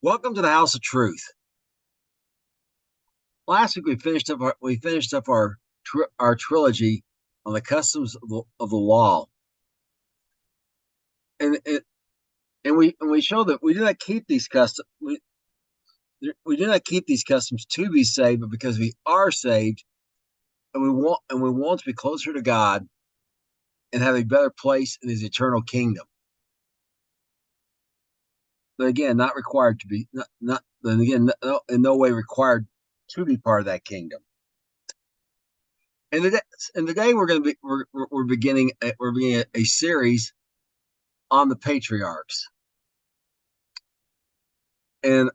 Welcome to the House of Truth. Last week we finished up our trilogy on the customs of the law, and we showed that we do not keep these customs. We do not keep these customs to be saved, but because we are saved, and we want to be closer to God and have a better place in His eternal kingdom. But again, not required to be not. Then again, no, in no way required to be part of that kingdom. And today we're beginning a series on the patriarchs, and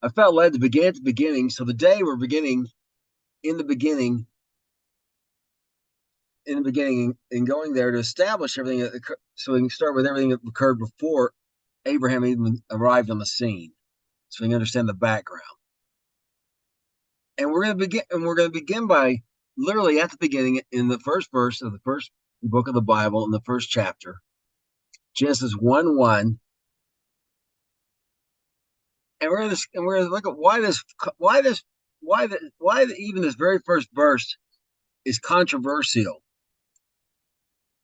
I felt led to begin at the beginning. So today we're beginning in the beginning, and going there to establish everything that occurred, so we can start with everything that occurred before Abraham even arrived on the scene, so we can understand the background. And we're going to begin by literally at the beginning in the first verse of the first book of the Bible, in the first chapter, Genesis 1:1. And we're gonna look at why even this very first verse is controversial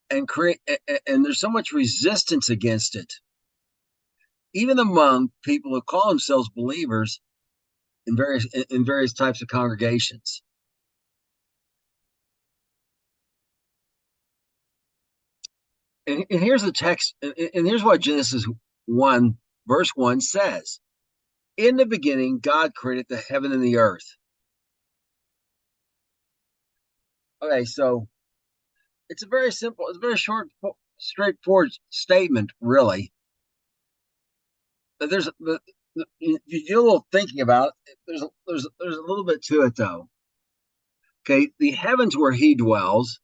and there's so much resistance against it, even among people who call themselves believers in various types of congregations. And here's the text, and here's what Genesis 1 verse 1 says: in the beginning God created the heaven and the earth. Okay, so it's a very simple, it's a very short, straightforward statement, really. But if you do a little thinking about it, there's a little bit to it, though. Okay, the heavens where He dwells,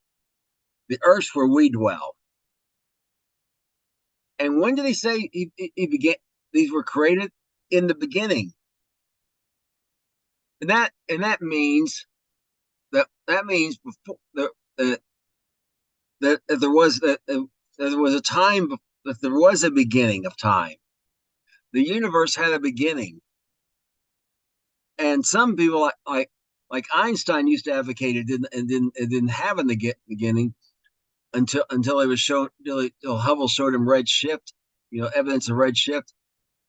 the earth where we dwell. And when did He say he began? These were created in the beginning, and that means before that there was a time, that there was a beginning of time. The universe had a beginning, and some people like Einstein used to advocate it didn't have a beginning until it was shown until Hubble showed him redshift, evidence of redshift,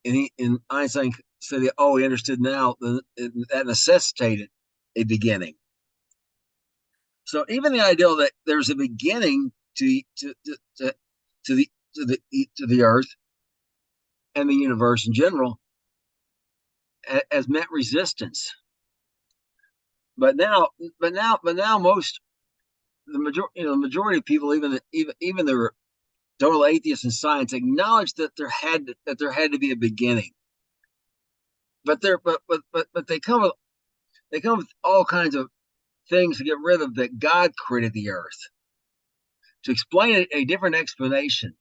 and Einstein said, "Oh, he understood now that necessitated a beginning." So even the idea that there's a beginning to the Earth and the universe in general has met resistance. But now most the majority of people, even the total atheists in science, acknowledge that there had to be a beginning. But they come with all kinds of things to get rid of that God created the earth, to explain a different explanation.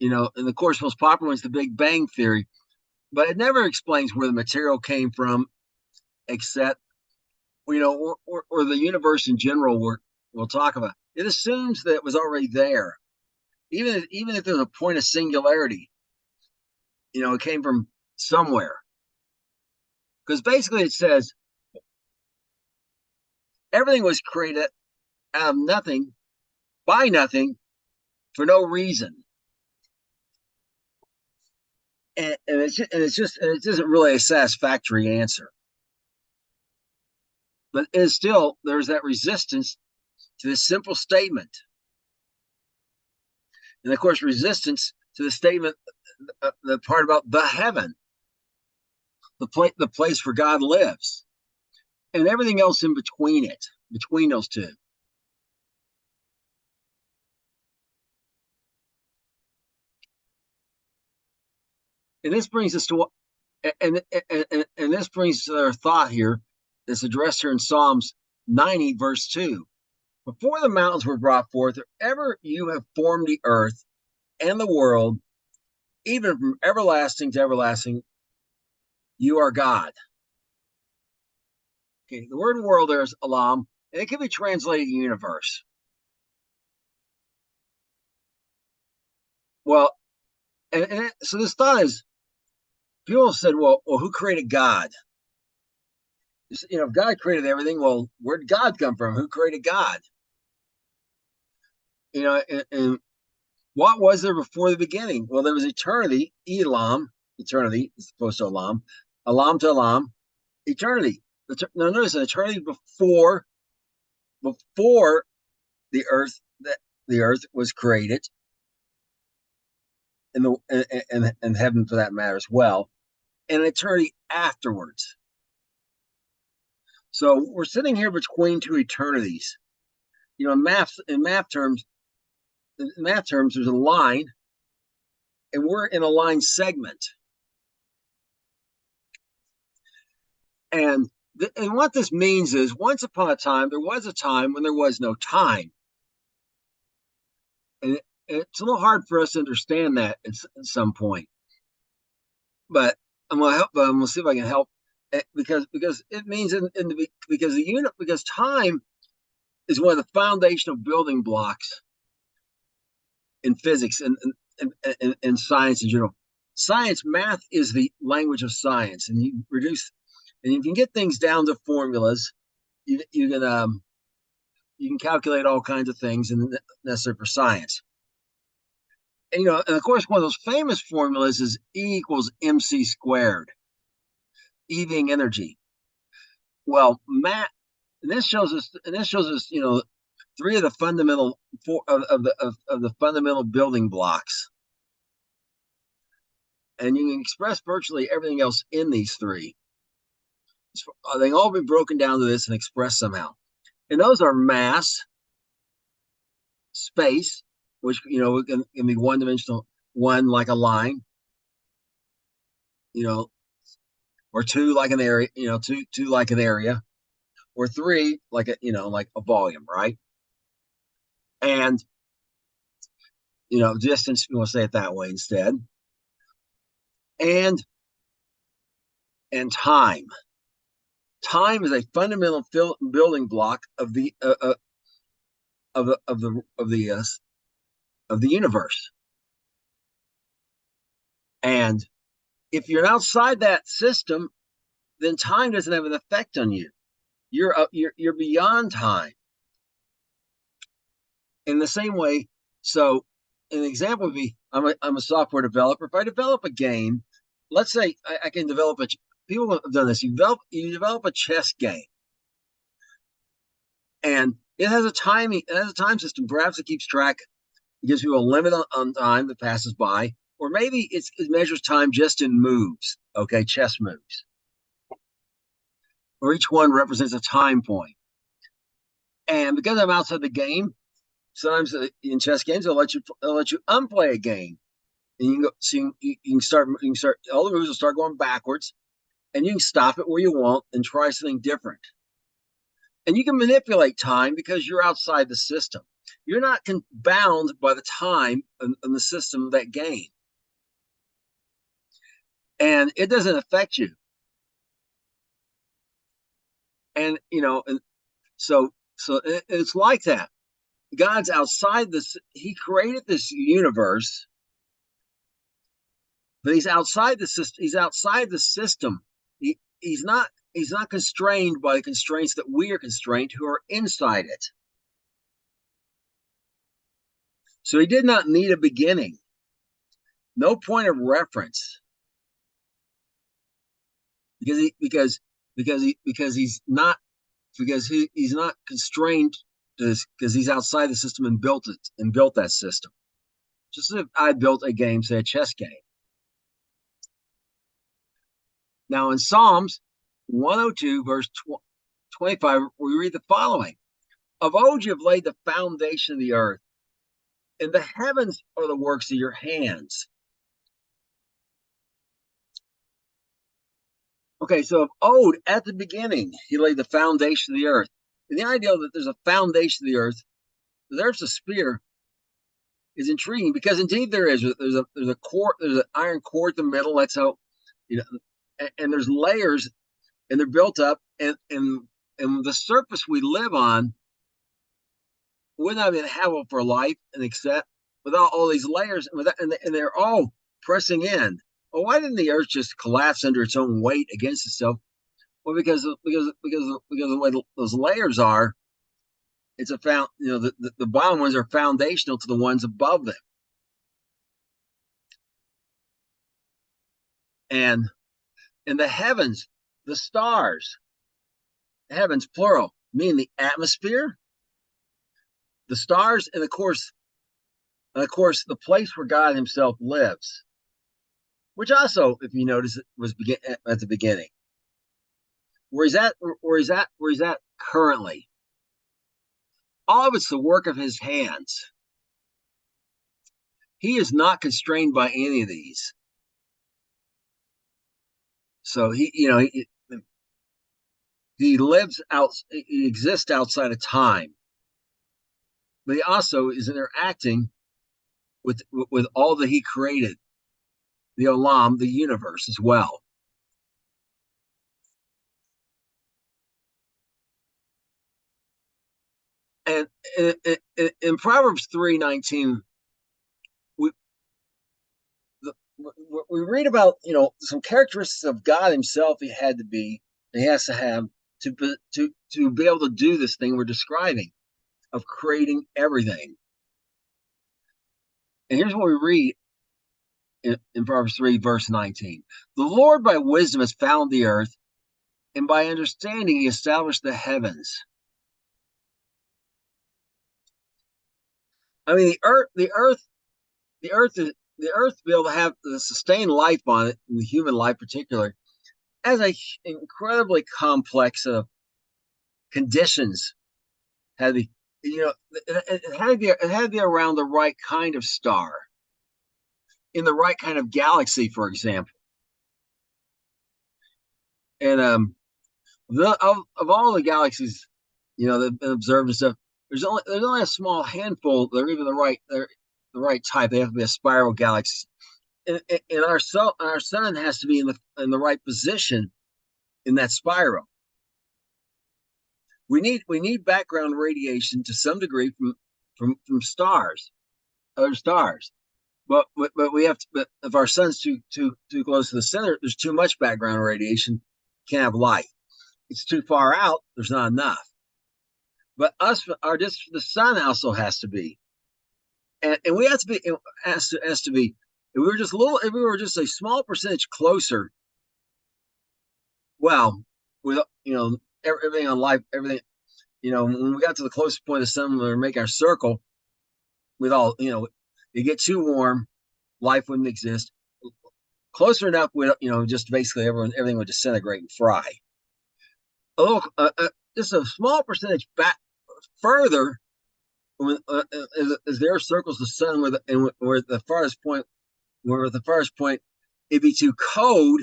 And of course, most popular one is the Big Bang Theory, but it never explains where the material came from, except or the universe in general. We'll talk about. It assumes that it was already there, even if there's a point of singularity. It came from somewhere, because basically it says everything was created out of nothing, by nothing, for no reason. And it isn't really a satisfactory answer. But it's still, there's that resistance to this simple statement. And of course, resistance to the statement, the part about the heaven, the place where God lives, and everything else in between between those two. And this brings us to this brings to our thought here that's addressed here in Psalms 90, verse 2. Before the mountains were brought forth, or ever you have formed the earth and the world, even from everlasting to everlasting, you are God. Okay, the word world there is alam, and it can be translated universe. Well, so this thought is, people said, well, who created God? If God created everything, well, where did God come from? Who created God? And what was there before the beginning? Well, there was eternity, elam, eternity as opposed to alam, alam to alam, eternity. Now notice an eternity before the earth that the earth was created, and and heaven for that matter as well, and an eternity afterwards. So we're sitting here between two eternities. In math terms, there's a line, and we're in a line segment. And what this means is, once upon a time, there was a time when there was no time, and it's a little hard for us to understand that at some point. But I'm gonna help. But I'm gonna see if I can help, because it means because time is one of the foundational building blocks in physics and science in general. Math is the language of science, and you can get things down to formulas. You can calculate all kinds of things and necessary for science. And of course, one of those famous formulas is E equals mc squared, E being energy. Well, math, and this shows us, three of the fundamental of the fundamental building blocks, and you can express virtually everything else in these three. They all be broken down to this and expressed somehow, and those are mass, space, which can be one dimensional, one like a line, or two like an area, two like an area, or three like a volume, right? And distance, you want to say it that way instead. And time. Time is a fundamental building block of the universe. And if you're outside that system, then time doesn't have an effect on you. You're beyond time. In the same way, so an example would be, I'm a software developer. If I develop a game, let's say I can develop people have done this. You develop a chess game, and it has a time system. Perhaps it keeps track. It gives you a limit on time that passes by, or maybe it measures time just in moves. Okay, chess moves, where each one represents a time point. And because I'm outside the game, sometimes in chess games they'll let you unplay a game, and you can go. So you can start. All the moves will start going backwards, and you can stop it where you want and try something different. And you can manipulate time because you're outside the system. You're not bound by the time in the system of that game, and it doesn't affect you. And and so it's like that. God's outside this. He created this universe, but he's outside the system. He's outside the system. He's not constrained by the constraints that we are constrained, who are inside it. So he did not need a beginning, no point of reference, because he's not constrained to this, because he's outside the system and built that system. Just as if I built a game, say a chess game. Now in Psalms 102, verse 25, we read the following: Of old you have laid the foundation of the earth, and the heavens are the works of your hands. Okay, so of old, at the beginning, he laid the foundation of the earth. And the idea that there's a foundation of the earth, there's a sphere, is intriguing, because indeed there is. There's a core, there's an iron core at the middle. That's how, and there's layers, and they're built up, and the surface we live on would not be habitable for life, and except without all these layers, and they're all pressing in. well, why didn't the Earth just collapse under its own weight against itself? Well, because the way those layers are, it's a found. The bottom ones are foundational to the ones above them, and in the heavens, the stars, heavens plural, meaning the atmosphere, the stars, and of course, the place where God Himself lives, which also, if you notice, it was at the beginning. Where he's at currently. All of it's the work of His hands. He is not constrained by any of these. So he lives out, he exists outside of time, but he also is interacting with all that He created, the olam, the universe as well. And in Proverbs 3:19, we we read about some characteristics of God Himself. He has to have to be able to do this thing we're describing of creating everything. And here's what we read in Proverbs 3, verse 19. The Lord by wisdom has found the earth, and by understanding He established the heavens. I mean, the earth to be able to have the sustained life on it, and the human life particular, has a incredibly complex conditions. Had the it had to be around the right kind of star, in the right kind of galaxy, for example. And of all the galaxies, that have been observed and stuff, there's only a small handful that are even the right type. They have to be a spiral galaxy. And our sun has to be in the right position in that spiral. We need background radiation to some degree from stars, other stars. But we have to. But if our sun's too close to the center, there's too much background radiation. Can't have light. It's too far out. There's not enough. But the sun also has to be, and we have to be. It has to be. If we were just a small percentage closer, well, with everything on life, everything, when we got to the closest point of the sun, we were making our circle. With all, you get too warm, life wouldn't exist. Closer enough, just basically everything would disintegrate and fry. A little, just a small percentage back further, as the Earth circles the sun, where the farthest point, it'd be too cold,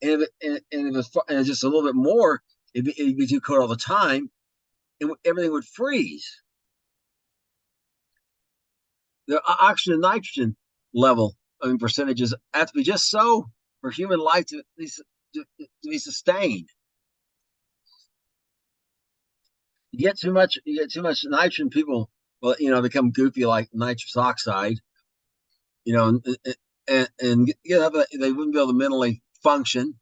and if it's just a little bit more, it'd be too cold all the time, and everything would freeze. The oxygen and nitrogen level, percentages have to be just so for human life to be sustained. You get too much nitrogen, people become goofy like nitrous oxide, and they wouldn't be able to mentally function.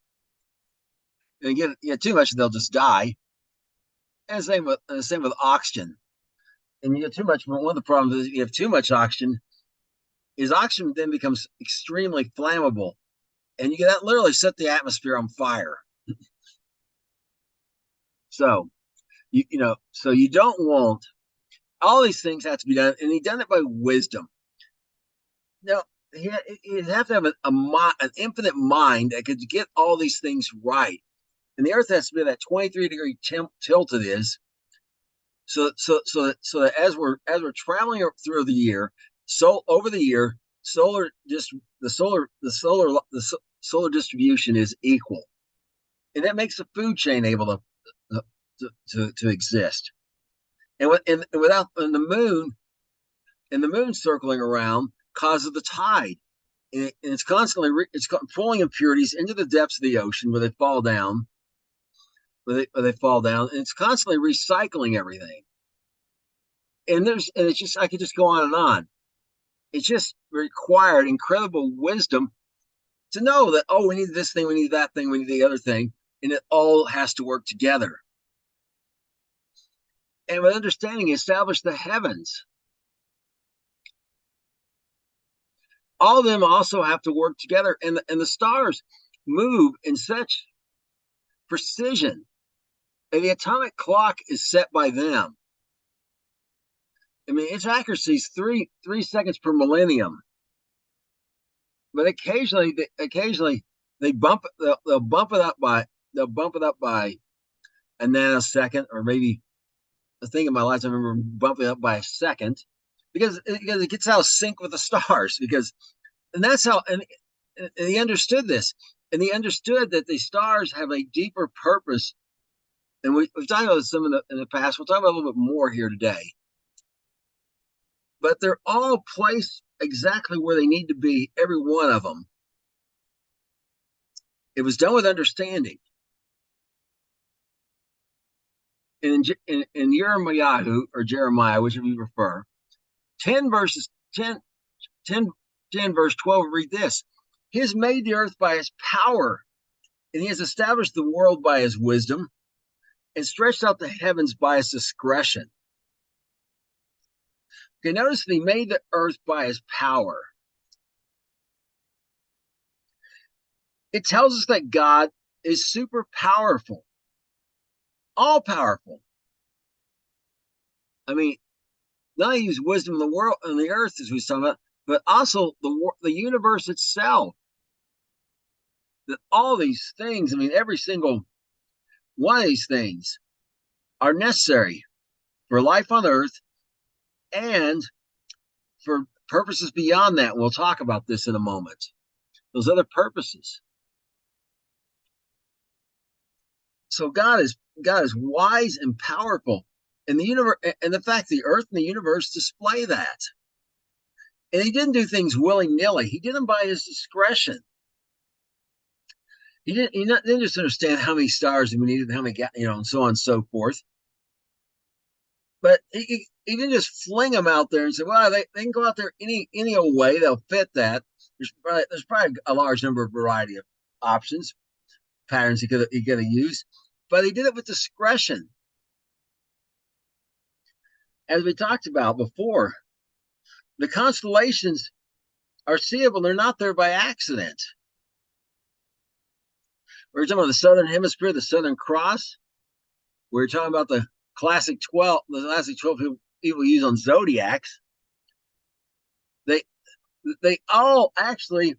And get too much, they'll just die. And the same with oxygen. And you get too much. One of the problems is you have too much oxygen. Oxygen then becomes extremely flammable, and you can literally set the atmosphere on fire. So so you don't want all these things have to be done, and He done it by wisdom. Now you have to have an infinite mind that could get all these things right, and the Earth has to be that 23-degree tilt it is. So that as we're traveling through the year, so over the year, the solar distribution is equal, and that makes the food chain able to exist. And the moon circling around causes the tide, and it's constantly pulling impurities into the depths of the ocean where they fall down, and it's constantly recycling everything. And it's just, I could just go on and on. It's just required incredible wisdom to know that, oh, we need this thing, we need that thing, we need the other thing, and it all has to work together. And with understanding, establish the heavens. All of them also have to work together, and the stars move in such precision, and the atomic clock is set by them. I mean, its accuracy is three seconds per millennium. But occasionally they they'll bump it up by a nanosecond, or maybe a thing in my life I remember bumping it up by a second, because it gets out of sync with the stars. Because and that's how and he understood this, and he understood that the stars have a deeper purpose. And we've talked about some in the past. We'll talk about a little bit more here today. But they're all placed exactly where they need to be, every one of them. It was done with understanding. In Jeremiah, or Jeremiah, whichever you prefer, 10 verses 10, 10, 10 verse 12, read this. He has made the earth by his power, and he has established the world by his wisdom, and stretched out the heavens by his discretion. Okay, notice that he made the earth by his power. It tells us that God is super powerful, all powerful. I mean, not only use wisdom in the world and the earth, as we talking about, but also the universe itself. That all these things, I mean, every single one of these things are necessary for life on earth and for purposes beyond that. We'll talk about this in a moment. Those other purposes. So God is wise and powerful, and the universe, and the fact the earth and the universe display that. And he didn't do things willy-nilly. He did them by his discretion. He didn't just understand how many stars we needed, how many, and so on and so forth. But he didn't just fling them out there and say, well, they can go out there any old way. They'll fit that. There's probably a large number of variety of options, patterns he could have used. But he did it with discretion. As we talked about before, the constellations are seeable. They're not there by accident. We're talking about the Southern Hemisphere, the Southern Cross. We're talking about the classic 12 people use on zodiacs. They all actually,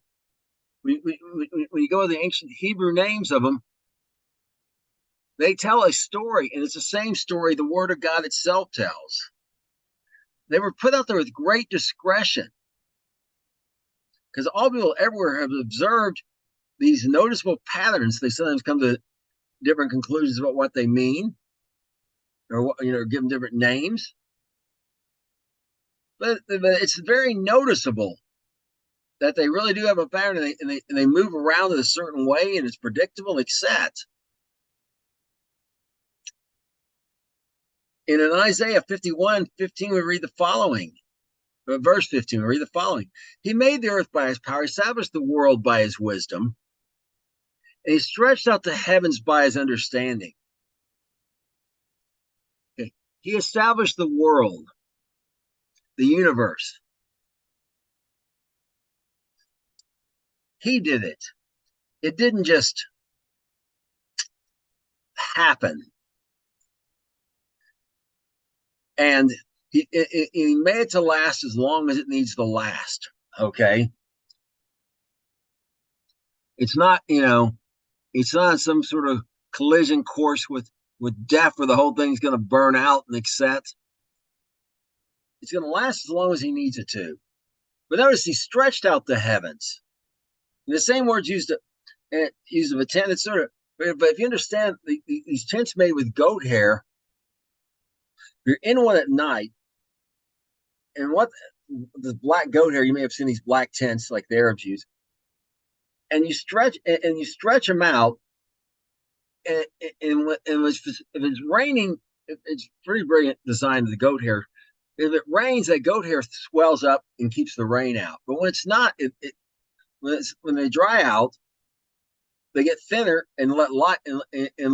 when you go to the ancient Hebrew names of them, they tell a story, and it's the same story the Word of God itself tells. They were put out there with great discretion, because all people everywhere have observed these noticeable patterns. They sometimes come to different conclusions about what they mean, or give them different names. But it's very noticeable that they really do have a pattern, and they move around in a certain way, and it's predictable, it's set. And in Isaiah 51:15, we read the following. Verse 15, we read the following. He made the earth by his power, established the world by his wisdom, and he stretched out the heavens by his understanding. Okay. He established the world, the universe. He did it. It didn't just happen. And he made it to last as long as it needs to last. Okay. It's not, it's not some sort of collision course with death where the whole thing's going to burn out and accept. It's going to last as long as he needs it to. But notice he stretched out the heavens. And the same words used of a tent. It's sort of, but if you understand these tents made with goat hair, you're in one at night, and what the black goat hair, you may have seen these black tents like the Arabs use, and you stretch them out, and if it's raining, it's pretty brilliant design of the goat hair. If it rains, that goat hair swells up and keeps the rain out. But when it's not, when they dry out, they get thinner and let light and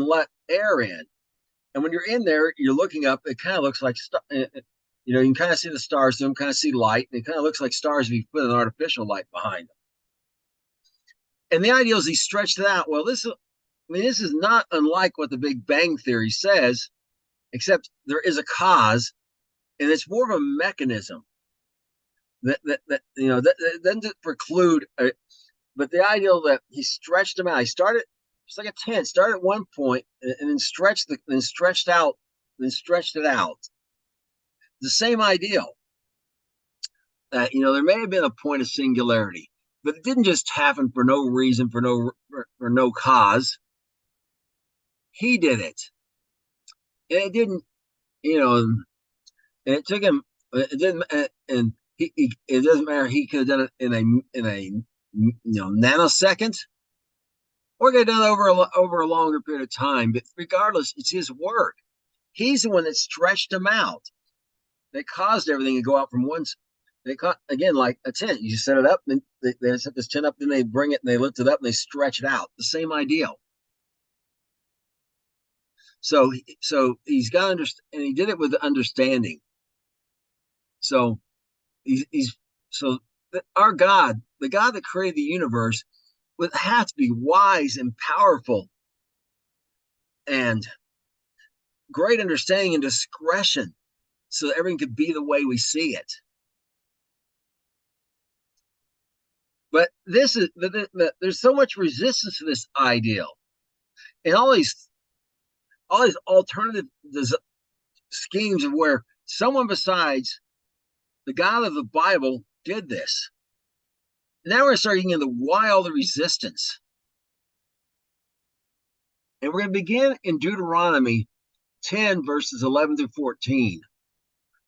let air in. And when you're in there, you're looking up. It kind of looks like you can kind of see the stars. You can kind of see light, and it kind of looks like stars if you put an artificial light behind them. And the idea is he stretched it out. Well, this is not unlike what the Big Bang Theory says, except there is a cause, and it's more of a mechanism that doesn't preclude. But the idea that he stretched them out. He started just like a tent. Started at one point and then stretched out, then stretched it out. The same ideal that there may have been a point of singularity, but it didn't just happen for no reason, for no cause. He did it, and it didn't. And it took him. It didn't, and it doesn't matter. He could have done it in a nanosecond, or could have done it over a longer period of time. But regardless, it's his work. He's the one that stretched them out. They caused everything to go out from one. They caught again like a tent. You set it up, and they set this tent up, then they bring it and they lift it up and they stretch it out. The same ideal. So he's got understand, and he did it with understanding. So he's so our God, the God that created the universe, would have to be wise and powerful, and great understanding and discretion, so that everything could be the way we see it. But there's so much resistance to this ideal, and all these alternative schemes of where someone besides the God of the Bible did this. Now we're starting into why all the resistance. And we're going to begin in Deuteronomy 10, verses 11 through 14.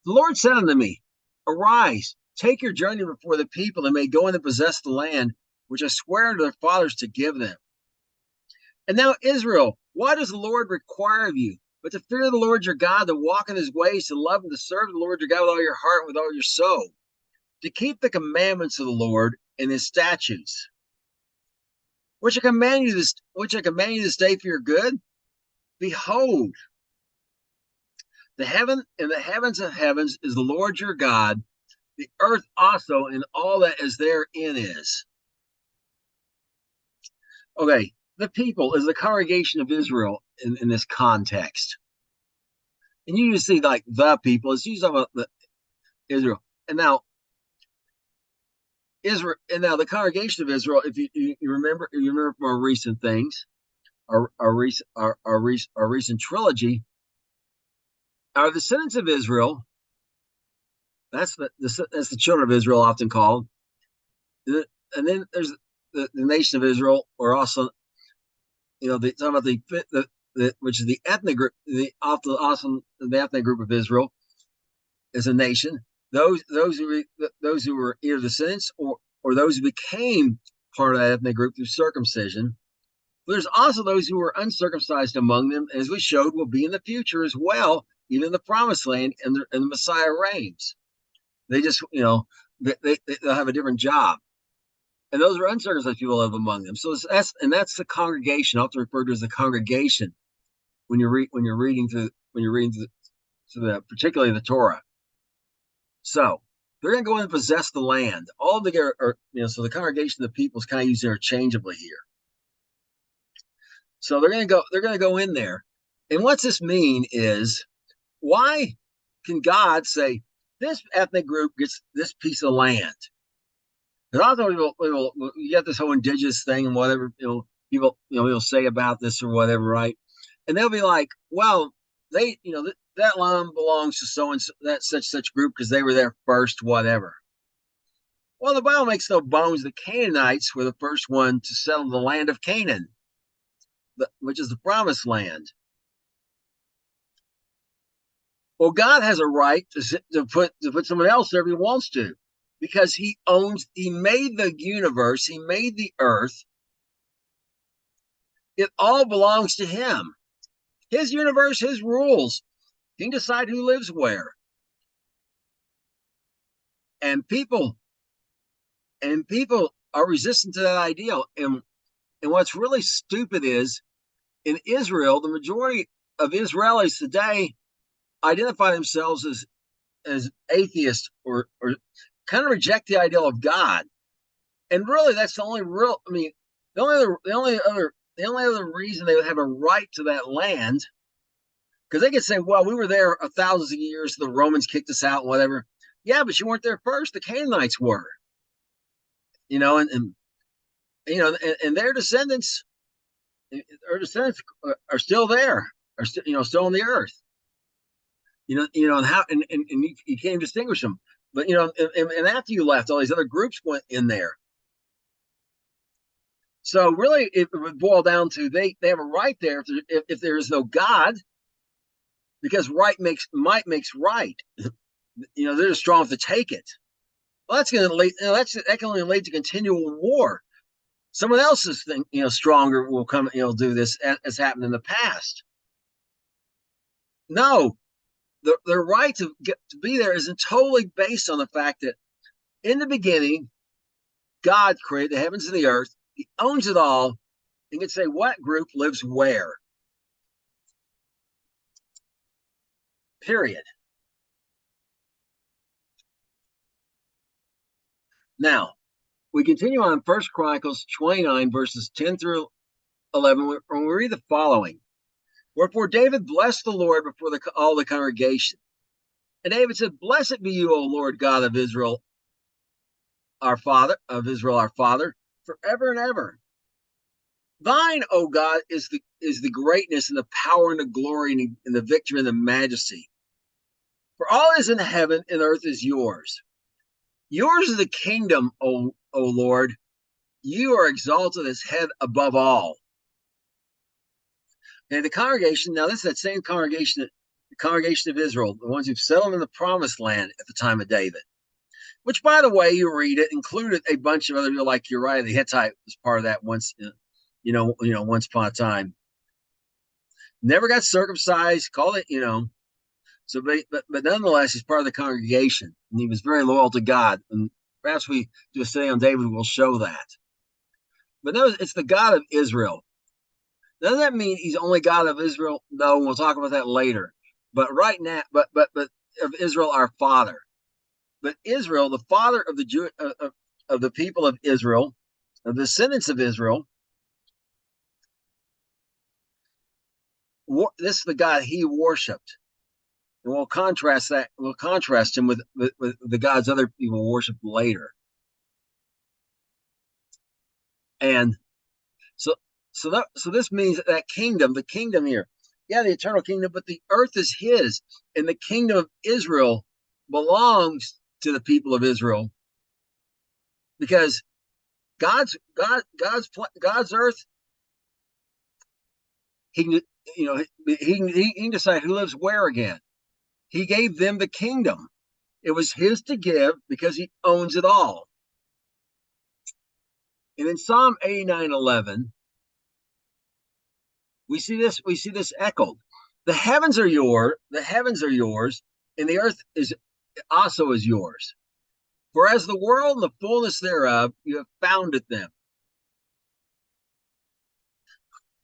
The Lord said unto me, Arise, take your journey before the people, and may go in and possess the land which I swear unto their fathers to give them. And now, Israel, why does the Lord require of you but to fear the Lord your God, to walk in his ways, to love and to serve the Lord your God with all your heart and with all your soul, to keep the commandments of the Lord and his statutes, which I command you this day for your good? Behold, the heavens of heavens is the Lord your God, the earth also, and all that is therein is. Okay, the people is the congregation of Israel in this context. And you just see like the people, it's used about Israel. And now the congregation of Israel, if you remember from our recent things, our recent trilogy, our descendants of Israel, that's the children of Israel often called. And then there's the nation of Israel, or also talking about which is the ethnic group, the ethnic group of Israel as a nation. Those who were either descendants or those who became part of that ethnic group through circumcision. But there's also those who were uncircumcised among them, as we showed will be in the future as well, even in the promised land, and the Messiah reigns. They just they'll have a different job. And those are uncircumcised people live among them. So that's the congregation, often referred to as the congregation when you're reading through particularly the Torah. So they're going to go in and possess the land all together. So the congregation of the people is kind of used interchangeably here. So they're going to go in there, and what's this mean is, why can God say this ethnic group gets this piece of land? And also, you got this whole indigenous thing and whatever people will say about this or whatever, right? And they'll be like, well, they that land belongs to so and so, that such group because they were there first, whatever. Well, the Bible makes no bones. The Canaanites were the first one to settle the land of Canaan, which is the promised land. Well, God has a right to put someone else there if he wants to, because he made the universe, he made the earth. It all belongs to him. His universe, his rules. He can decide who lives where. And people are resistant to that ideal. And what's really stupid is in Israel, the majority of Israelis today identify themselves as atheists or kind of reject the ideal of God. And really, that's the only real. I mean, the only other reason they would have a right to that land, because they could say, "Well, we were there thousands of years. The Romans kicked us out, whatever." Yeah, but you weren't there first. The Canaanites were, and and their descendants are still there, are still still on the earth. And how and you can't distinguish them. But and after you left, all these other groups went in there. So really, it would boil down to they have a right there if there is no God, because might makes right. They're just strong to take it. Well, that's going to lead. That can only lead to continual war. Someone else's thing, stronger will come. Do this as happened in the past. No, their right to be there isn't totally based on the fact that in the beginning, God created the heavens and the earth. He owns it all, and can say what group lives where. Period. Now, we continue on 1 Chronicles 29, verses 10 through 11, when we read the following. Wherefore David blessed the Lord before all the congregation. And David said, Blessed be you, O Lord God of Israel, our Father, forever and ever. Thine, O God, is the greatness and the power and the glory and the victory and the majesty. For all is in heaven and earth is yours. Yours is the kingdom, O Lord. You are exalted as head above all. And the congregation, now this is that same congregation, the congregation of Israel, the ones who've settled in the promised land at the time of David, which, by the way, you read it, included a bunch of other people like Uriah the Hittite was part of that once, once upon a time. Never got circumcised, called it, So, but nonetheless, he's part of the congregation, and he was very loyal to God. And perhaps we do a study on David will show that. But no, it's the God of Israel. Doesn't that mean he's only God of Israel? No, we'll talk about that later. But right now, but of Israel, our Father. But Israel, the father of the people of Israel, of the descendants of Israel, this is the God he worshipped. And we'll contrast him with the gods other people worship later. And so this means that kingdom, the kingdom here, the eternal kingdom, but the earth is his, and the kingdom of Israel belongs to the people of Israel, because God's earth, he can decide who lives where again. He gave them the kingdom. It was his to give because he owns it all. And in Psalm 89:11, we see this echoed. The heavens are yours, and the earth is yours. For as the world and the fullness thereof, you have founded them.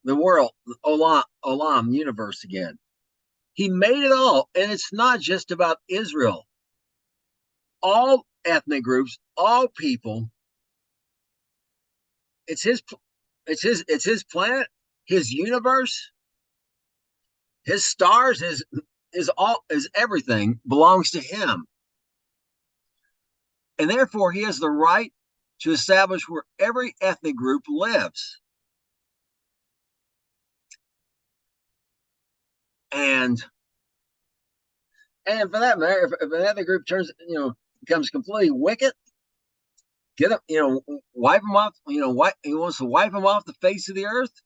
The world, Olam, universe again. He made it all, and it's not just about Israel. All ethnic groups, all people. It's his planet, his universe, his stars, his everything belongs to him. And therefore he has the right to establish where every ethnic group lives. And for that matter, if an ethnic group becomes completely wicked, get them, wipe them off, he wants to wipe them off the face of the earth,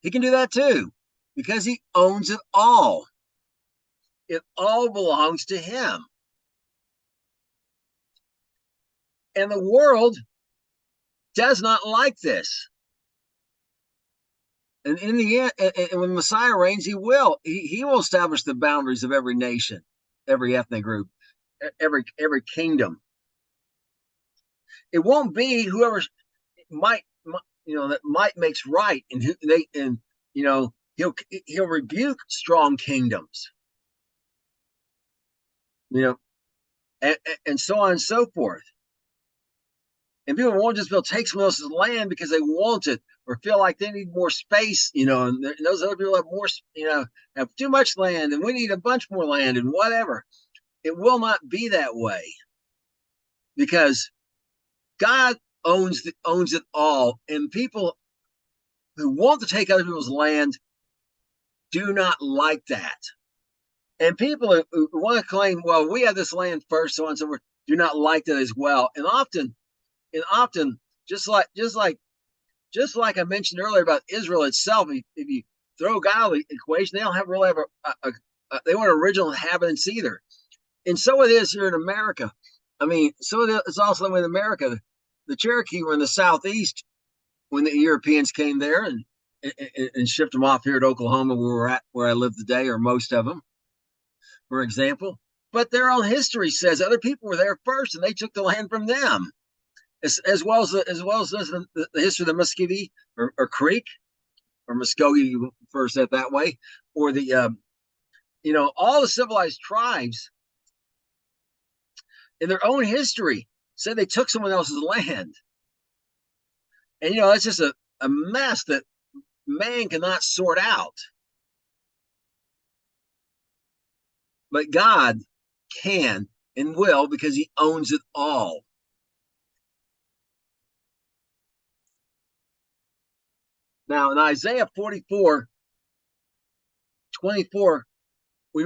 he can do that too, because he owns it all. It all belongs to him. And the world does not like this. And in the end, and when Messiah reigns, he will establish the boundaries of every nation, every ethnic group, every kingdom. It won't be whoever might, that might makes right, and he'll rebuke strong kingdoms, you know, and, and so on and so forth. And people won't just build take someone else's land because they want it or feel like they need more space, and those other people have more, have too much land, and we need a bunch more land and whatever. It will not be that way because God owns it all, and people who want to take other people's land do not like that. And people who want to claim, well, we have this land first, so on and so forth, do not like that as well. And often, just like I mentioned earlier about Israel itself, if you throw God out of the equation, they don't have really have they weren't original inhabitants either. And so it is here in America. I mean, so it's also in America. The Cherokee were in the southeast when the Europeans came there and shipped them off here at Oklahoma, where we're at, where I live today, or most of them, for example. But their own history says other people were there first, and they took the land from them, as well as the history of the Muscogee or Creek or Muskogee, you first said that way, or the all the civilized tribes in their own history said they took someone else's land, and that's just a mess that man cannot sort out. But God can and will, because he owns it all. Now in Isaiah 44:24, we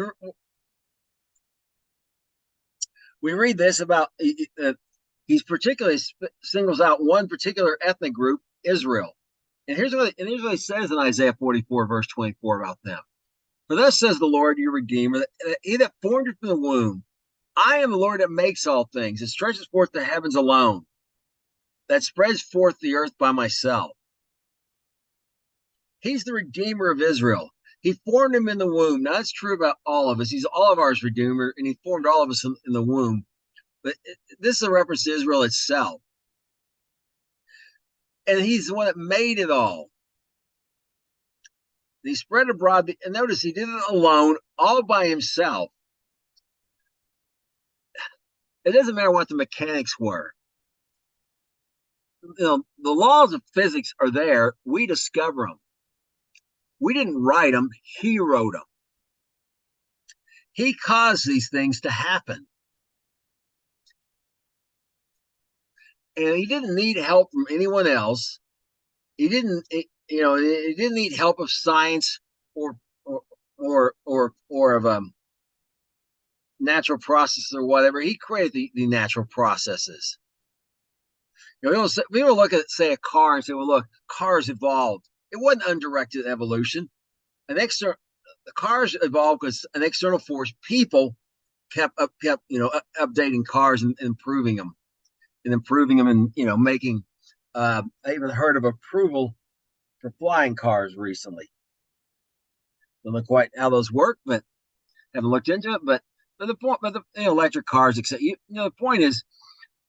read this about he's particularly singles out one particular ethnic group, Israel. And here's what he says in Isaiah 44, verse 24 about them. For thus says the Lord, your Redeemer, that he that formed you from the womb, I am the Lord that makes all things, that stretches forth the heavens alone, that spreads forth the earth by myself. He's the Redeemer of Israel. He formed him in the womb. Now, that's true about all of us. He's all of ours Redeemer, and he formed all of us in the womb. But this is a reference to Israel itself. And he's the one that made it all. And he spread abroad, and notice he did it alone, all by himself. It doesn't matter what the mechanics were. The laws of physics are there. We discover them. We didn't write them. He wrote them. He caused these things to happen. And he didn't need help from anyone else. He didn't need help of science or of natural processes or whatever. He created the natural processes. People look at, say, a car and say, well, look, cars evolved. It wasn't undirected evolution. The cars evolved because an external force, people, kept updating cars and improving them and making. I even heard of approval for flying cars recently. Don't know quite how those work, but haven't looked into it. But the electric cars, except the point is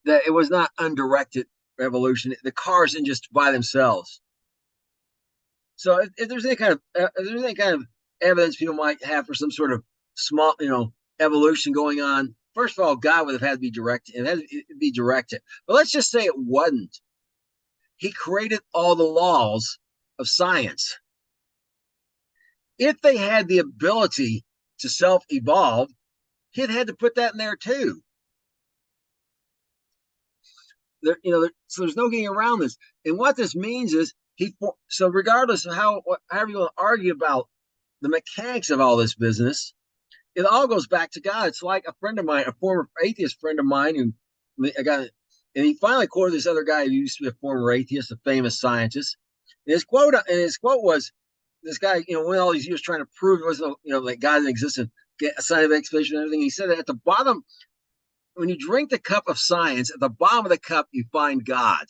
that it was not undirected revolution. The cars didn't just by themselves. So if there's any kind of evidence people might have for some sort of small, evolution going on, first of all, God would have had to be directed. It had to be directed. But let's just say it wasn't. He created all the laws of science. If they had the ability to self-evolve, he'd had to put that in there too. So there's no getting around this. And what this means is so regardless of however you want to argue about the mechanics of all this business, it all goes back to God. It's like a friend of mine, a former atheist friend of mine, and he finally quoted this other guy who used to be a former atheist, a famous scientist. And his quote was, this guy, went all these years trying to prove there was no, like God didn't exist and get a scientific explanation and everything. He said that at the bottom, when you drink the cup of science, at the bottom of the cup you find God.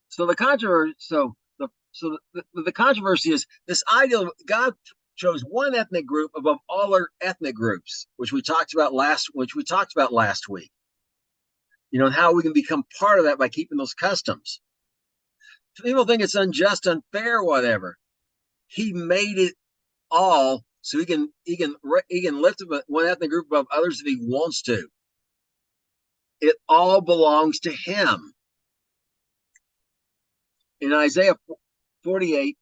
So the controversy is this idea of God chose one ethnic group above all other ethnic groups, which we talked about last week. how we can become part of that by keeping those customs. People think it's unjust, unfair, whatever. He made it all so he can lift up one ethnic group above others if he wants to. It all belongs to him. In Isaiah 48,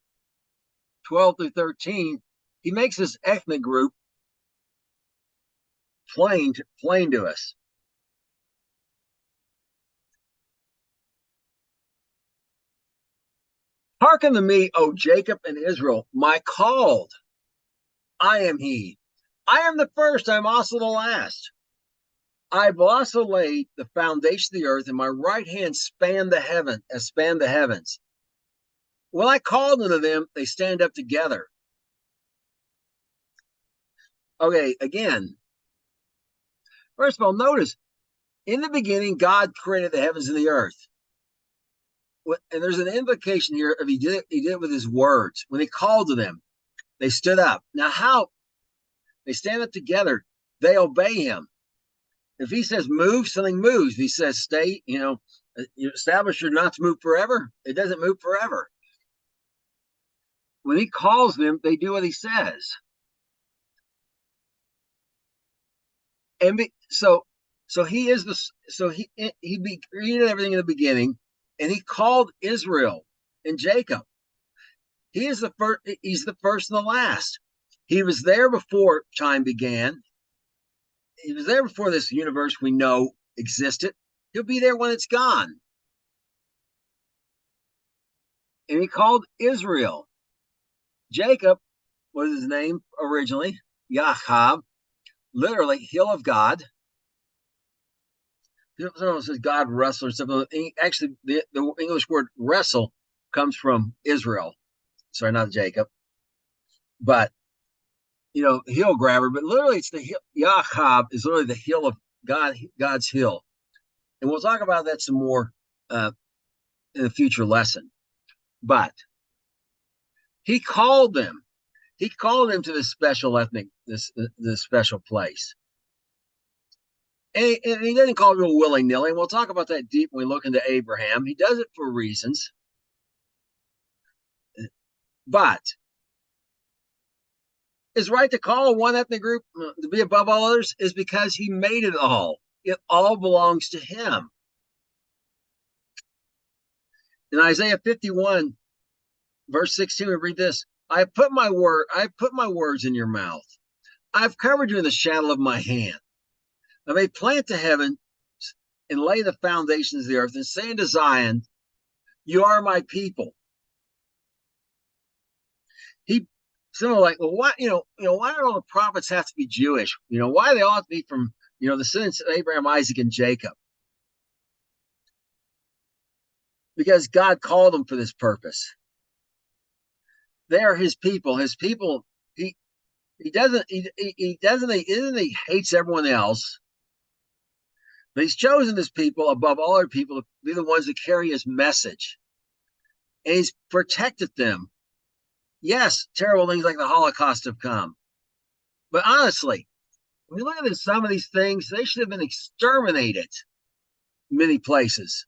12 through 13, he makes this ethnic group plain to us. Hearken to me, O Jacob and Israel, my called. I am he. I am the first, I am also the last. I've also laid the foundation of the earth, and my right hand spanned the heavens. When I called unto them, they stand up together. Okay, again. First of all, notice, in the beginning, God created the heavens and the earth. And there's an implication here of he did it with his words. When he called to them, they stood up. Now, how? They stand up together. They obey him. If he says move, something moves. If he says stay, you establish you're not to move forever, it doesn't move forever. When he calls them, they do what he says. And so he is he created everything in the beginning, and he called Israel and Jacob. He's the first and the last. He was there before time began. He was there before this universe we know existed. He'll be there when it's gone. And he called Israel. Jacob was his name originally, Yahab, literally hill of God. Someone says God wrestle or something. Actually, the English word wrestle comes from Israel. Sorry, not Jacob. But hill grabber, but literally it's the hill. Yahab is literally the hill of God, God's hill. And we'll talk about that some more in a future lesson. But he called them. He called them to this special this special place. And he doesn't call them willy-nilly. And we'll talk about that deep when we look into Abraham. He does it for reasons. But his right to call one ethnic group to be above all others is because he made it all. It all belongs to him. In Isaiah 51, verse 16, we read this: I put my words in your mouth. I've covered you in the shadow of my hand. I may plant the heaven and lay the foundations of the earth, and say unto Zion, you are my people. He similar like, well, why why do all the prophets have to be Jewish? Why do they all have to be from the descendants of Abraham, Isaac, and Jacob? Because God called them for this purpose. They are his people. His people. He hates everyone else. But he's chosen his people above all other people to be the ones that carry his message. And he's protected them. Yes, terrible things like the Holocaust have come. But honestly, when you look at some of these things, they should have been exterminated in many places.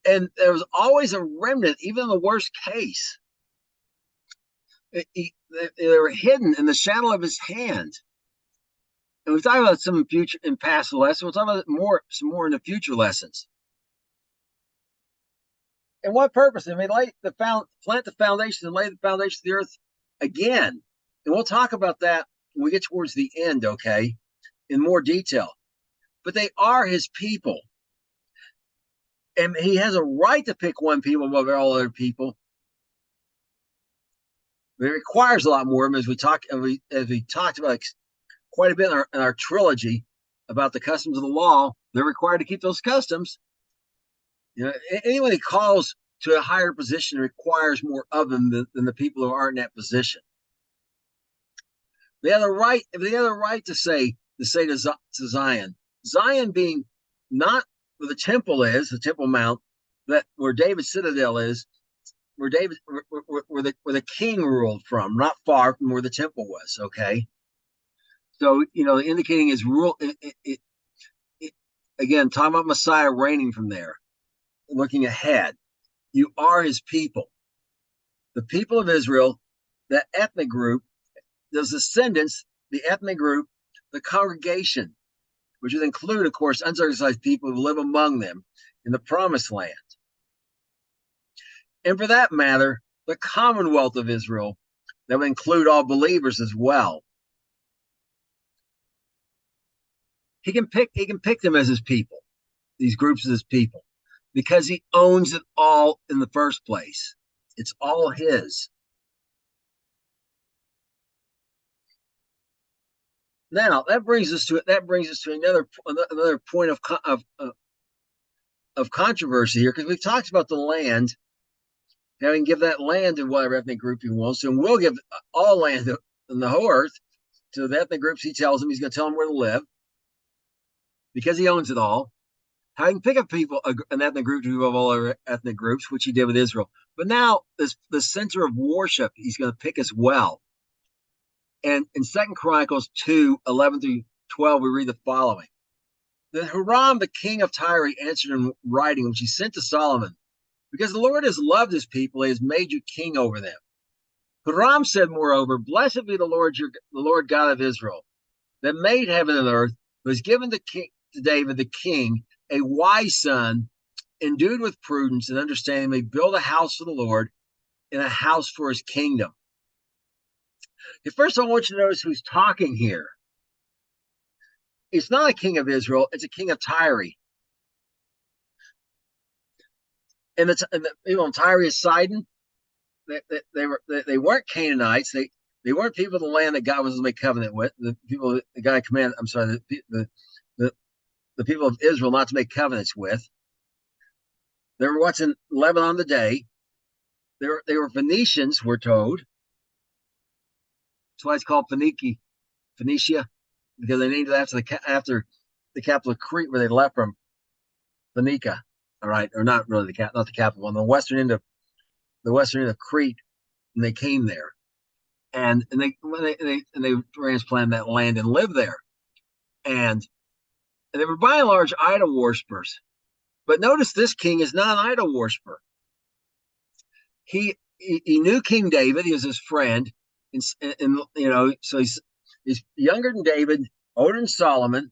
And there was always a remnant, even in the worst case. They were hidden in the shadow of his hand. And we've talked about some in past lessons. We'll talk about it some more in the future lessons. And what purpose? I mean, plant the foundation and lay the foundation of the earth again. And we'll talk about that when we get towards the end, okay, in more detail. But they are his people. And he has a right to pick one people above all other people. But it requires a lot more of them, as we talked about quite a bit in our trilogy about the customs of the law. They're required to keep those customs. Anyone he calls to a higher position requires more of them than the people who aren't in that position. They have the right to say to Zion, Zion being not where the temple is, the Temple Mount, that where David's citadel is, where the king ruled from, not far from where the temple was. Okay, so indicating his rule. again, talking about Messiah reigning from there, looking ahead. You are his people. The people of Israel, the ethnic group, those descendants, the ethnic group, the congregation, which would include, of course, uncircumcised people who live among them in the promised land. And for that matter, the commonwealth of Israel, that would include all believers as well. He can pick them as his people, these groups as his people, because he owns it all in the first place. It's all his. Now that brings us to another point of controversy here, because we've talked about the land, having give that land to whatever ethnic group he wants, and we'll give all land in the whole earth to the ethnic groups he tells them. He's going to tell them where to live because he owns it all. How he can pick up people, an ethnic group to of all other ethnic groups, which he did with Israel. But now the center of worship he's going to pick as well. And in 2 Chronicles 2:11-12, we read the following. Then Hiram, the king of Tyre, answered in writing, which he sent to Solomon, because the Lord has loved his people, he has made you king over them. Hiram said, moreover, blessed be the Lord God of Israel, that made heaven and earth, who has given to David the king a wise son, endued with prudence and understanding, may build a house for the Lord and a house for his kingdom. First, I want you to notice who's talking here. It's not a king of Israel, it's a king of Tyre. And Tyre is Sidon. They weren't Canaanites. They weren't people of the land that God was to make covenant with. The people that God commanded. I'm sorry. The people of Israel not to make covenants with. They were what's in Lebanon today. They were Phoenicians, we're told. That's why it's called Phoenicia, because they named it after the capital of Crete, where they left from, Phoenicia. All right, or not really not the capital, on the western end of Crete, and they came there, and they transplanted that land and lived there, and they were by and large idol worshippers. But notice this king is not an idol worshiper. He knew King David. He was his friend, and so he's younger than David, older than Solomon.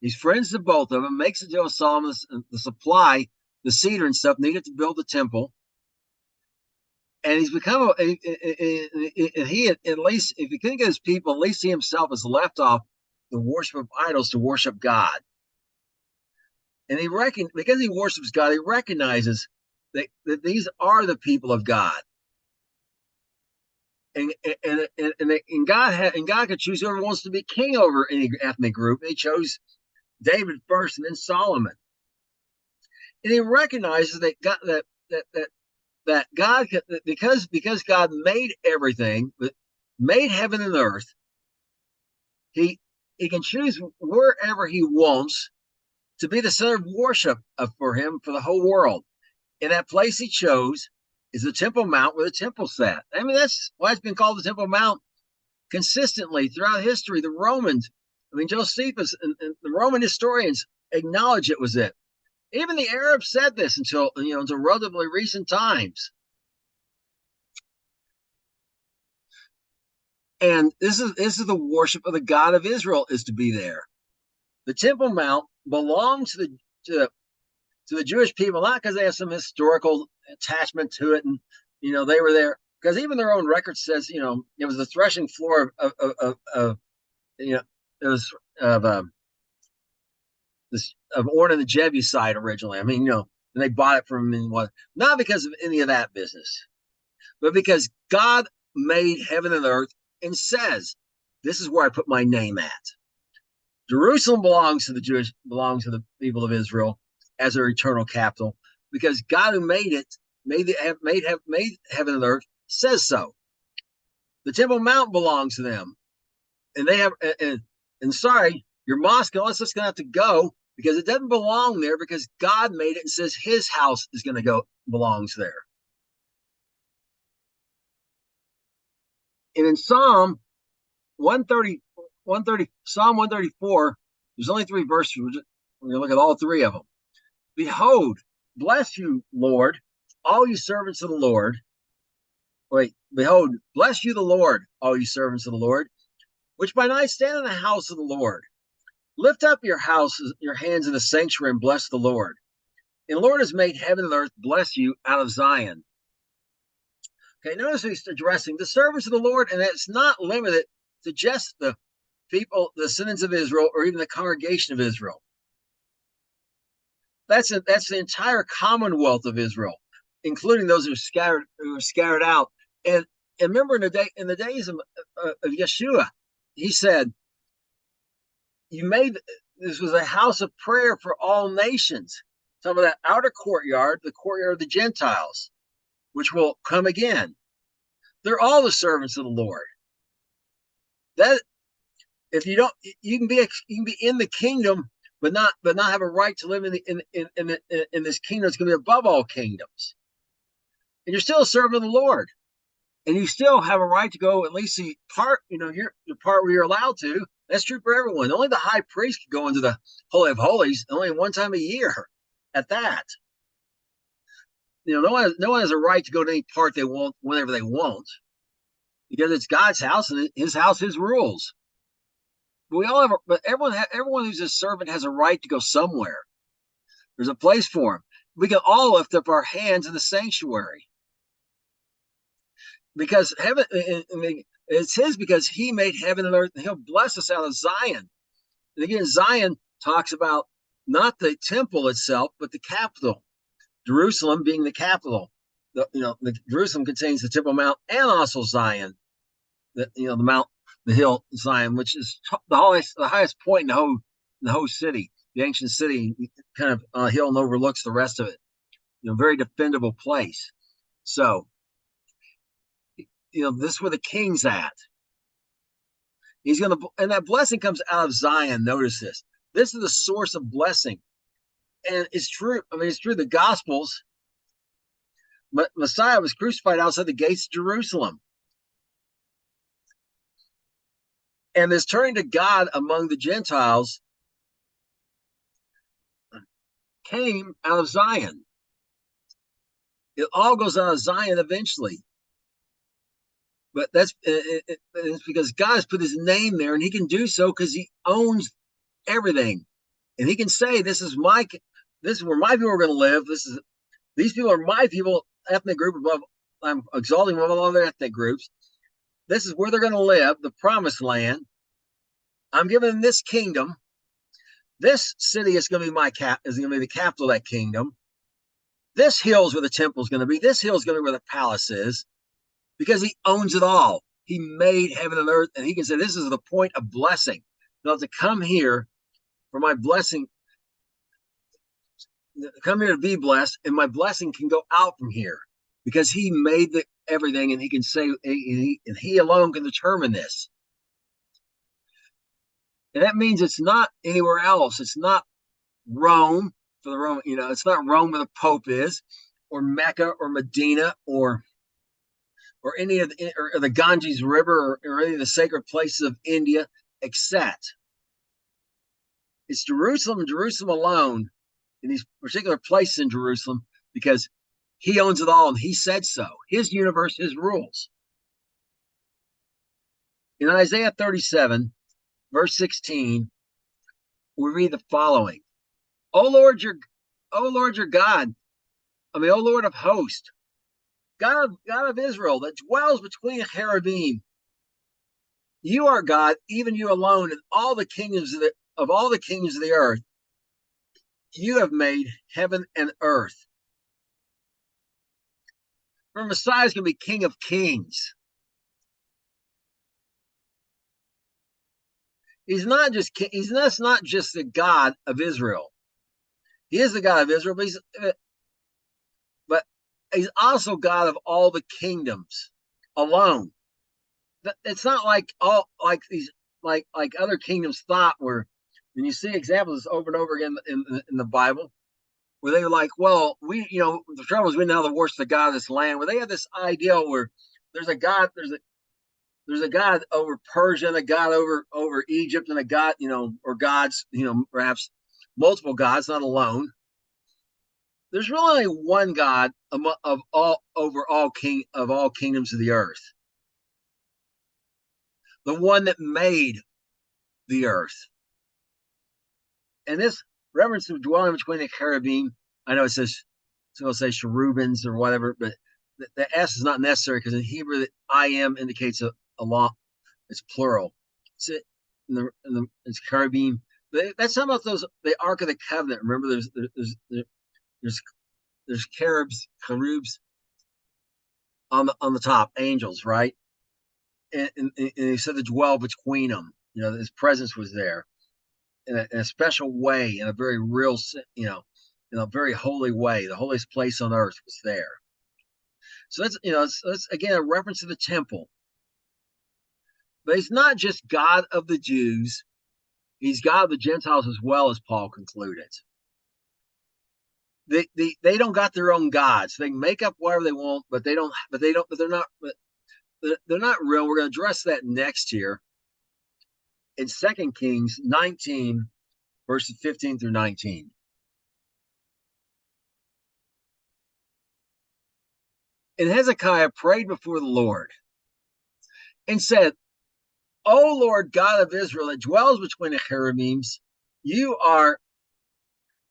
He's friends to both of them. Makes a deal with Solomon to supply the cedar and stuff needed to build the temple. And he's become and he, at least if he couldn't get his people, at least he himself has left off the worship of idols to worship God. And because he worships God, he recognizes that these are the people of God. And God could choose whoever wants to be king over any ethnic group. He chose David first, and then Solomon. And he recognizes that God, because God made everything, made heaven and earth, he can choose wherever he wants to be the center of worship for him for the whole world. And that place he chose is the Temple Mount, where the temple sat. I mean, that's why it's been called the Temple Mount consistently throughout history. The Romans, Josephus and the Roman historians acknowledge it was it. Even the Arabs said this until relatively recent times. And this is the worship of the God of Israel is to be there. The Temple Mount belongs to the Jewish people, not because they have some historical attachment to it, and they were there because even their own record says it was the threshing floor of it was of Ornan the Jebusite originally. And they bought it from him, not because of any of that business, but because God made heaven and earth and says, "This is where I put my name at." Jerusalem belongs to the people of Israel as their eternal capital, because God who made it, made heaven and earth, says so. The Temple Mount belongs to them, and they have. And sorry, your mosque, unless it's going to have to go, because it doesn't belong there, because God made it and says His house is going to belongs there. And in Psalm 134, there's only 3 verses. We're going to look at all three of them. Behold, bless you, Lord, all you servants of the Lord. Wait, behold, bless you, the Lord, all you servants of the Lord, which by night stand in the house of the Lord. Lift up your houses, your hands in the sanctuary, and bless the Lord. And the Lord has made heaven and earth bless you out of Zion. Okay, notice he's addressing the servants of the Lord, and it's not limited to just the people, the descendants of Israel, or even the congregation of Israel. That's the entire commonwealth of Israel, including those who are scattered out. And remember, in the days of Yeshua, he said, "You made this was a house of prayer for all nations." Some of that outer courtyard, the courtyard of the Gentiles, which will come again. They're all the servants of the Lord. That if you don't, you can be in the kingdom, but not have a right to live in this kingdom. It's going to be above all kingdoms, and you're still a servant of the Lord, and you still have a right to go at least the part. Your part where you're allowed to. That's true for everyone. Only the high priest can go into the Holy of Holies only one time a year. At that, no one has a right to go to any part they want whenever they want, because it's God's house and His house, His rules. But we all have, but everyone who's a servant has a right to go somewhere. There's a place for him. We can all lift up our hands in the sanctuary because heaven, it's His, because He made heaven and earth, and He'll bless us out of Zion. And again, Zion talks about not the temple itself, but the capital, Jerusalem being the capital. Jerusalem contains the Temple Mount and also Zion, the mount, the hill Zion, which is the highest point in the whole city, the ancient city, kind of hill and overlooks the rest of it. Very defendable place. So, this is where the king's at. He's going to, and that blessing comes out of Zion. Notice this. This is the source of blessing. And it's true. I mean, it's true. The Gospels, Messiah was crucified outside the gates of Jerusalem. And this turning to God among the Gentiles came out of Zion. It all goes out of Zion eventually. But it's because God has put His name there, and He can do so because He owns everything. And He can say, this is where my people are going to live. These people are my people, ethnic group above. I'm exalting them above all other ethnic groups. This is where they're going to live, the promised land. I'm giving them this kingdom. This city is going to be is going to be the capital of that kingdom. This hill is where the temple is going to be. This hill is going to be where the palace is, because He owns it all. He made heaven and earth, and He can say, this is the point of blessing. You'll have to come here for my blessing. Come here to be blessed, and my blessing can go out from here, because He made everything, and He can say, and He alone can determine this. And that means it's not anywhere else. It's not Rome for the Roman, it's not Rome where the Pope is, or Mecca, or Medina, or any of the Ganges River, or any of the sacred places of India, except it's Jerusalem and Jerusalem alone, in these particular places in Jerusalem, because He owns it all, and He said so. His universe, His rules. In Isaiah 37, verse 16, we read the following: O Lord your God, O Lord of hosts, God of Israel, that dwells between cherubim. You are God, even You alone, in all the kingdoms of all the kingdoms of the earth. You have made heaven and earth. For Messiah is going to be King of Kings. He's not just the God of Israel. He is the God of Israel, but He's also God of all the kingdoms alone. It's not like other kingdoms thought, where when you see examples over and over again in the Bible, where they're like, well, the trouble is we know the worst the God of this land, where they have this idea where there's a God over Persia, and a God over Egypt, and a God, or gods, perhaps multiple gods, not alone. There's really only one God of all over all kingdoms of the earth, the one that made the earth. And this reference to dwelling between the cherubim, I know it says it's going to say cherubims or whatever, but the S is not necessary because in Hebrew, the I am indicates a law. It's plural. It's it's cherubim. That's talking about the Ark of the Covenant. Remember, there's cherubs on the top, angels, right? And he said to dwell between them. His presence was there in a special way, in a very real, in a very holy way. The holiest place on earth was there. So that's again a reference to the temple. But he's not just God of the Jews; he's God of the Gentiles as well, as Paul concluded. They don't got their own gods. They can make up whatever they want, but they don't. But they don't. But they're not. But they're not real. We're going to address that next year in 2 Kings 19, verses 15 through 19. And Hezekiah prayed before the Lord and said, O Lord God of Israel, that dwells between the cherubims, you are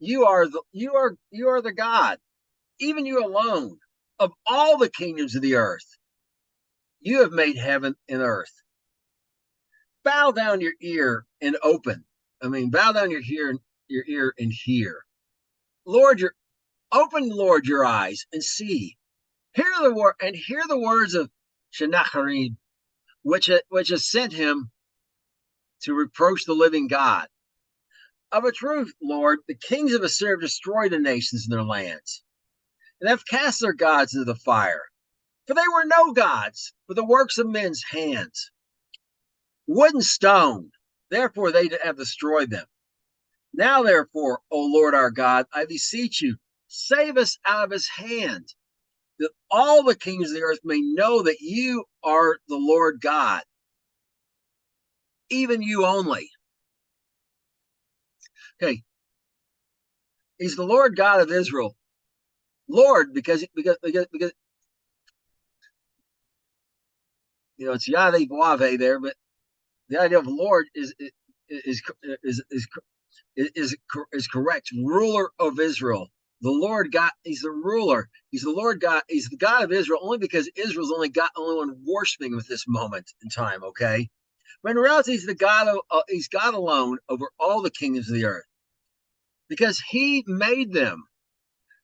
the God, even you alone, of all the kingdoms of the earth. You have made heaven and earth. Bow down your ear and bow down your ear and hear. Lord, Lord, your eyes and see. Hear the words of Sennacherib, which has sent him to reproach the living God. Of a truth, Lord, the kings of Assyria have destroyed the nations in their lands, and have cast their gods into the fire. For they were no gods, but the works of men's hands. Wood and stone, therefore they have destroyed them. Now, therefore, O Lord our God, I beseech you, save us out of his hand, that all the kings of the earth may know that you are the Lord God, even you only. Okay. He's the Lord God of Israel. Lord, because it's Yahweh Boave there, but the idea of Lord is correct. Ruler of Israel. The Lord God, he's the ruler. He's the Lord God. He's the God of Israel only because Israel's only one worshiping him at this moment in time, okay? But in reality, he's God alone over all the kingdoms of the earth. Because he made them.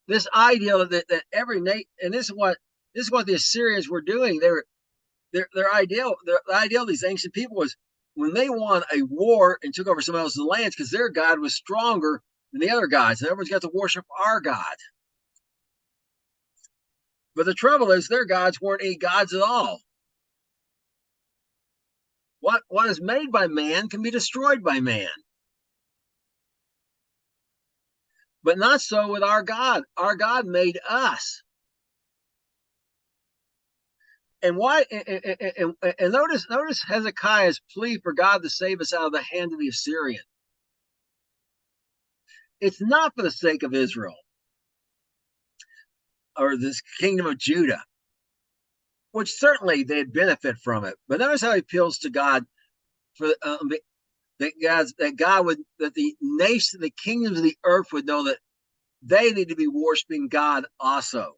This idea that every nation, and this is what the Assyrians were doing. Their ideal of these ancient people was when they won a war and took over someone else's lands because their God was stronger than the other gods, and everyone's got to worship our God. But the trouble is, their gods weren't any gods at all. What is made by man can be destroyed by man. But not so with our God. Our God made us. And why? And notice Hezekiah's plea for God to save us out of the hand of the Assyrian. It's not for the sake of Israel or this kingdom of Judah, which certainly they'd benefit from it. But notice how he appeals to God for that the nation, the kingdoms of the earth would know that they need to be worshiping God also,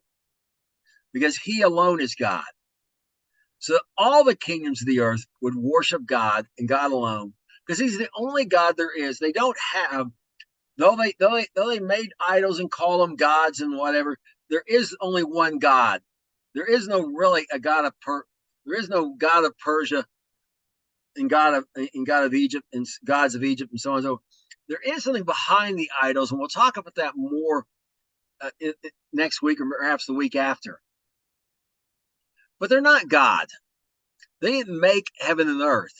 because he alone is God. So all the kingdoms of the earth would worship God and God alone, because he's the only God there is. They don't have, though they made idols and call them gods and whatever, there is only one God. There is no really a God of there is no God of Persia and God of Egypt and gods of Egypt and so on and so. There is something behind the idols, and we'll talk about that more next week or perhaps the week after. But they're not God. They didn't make heaven and earth.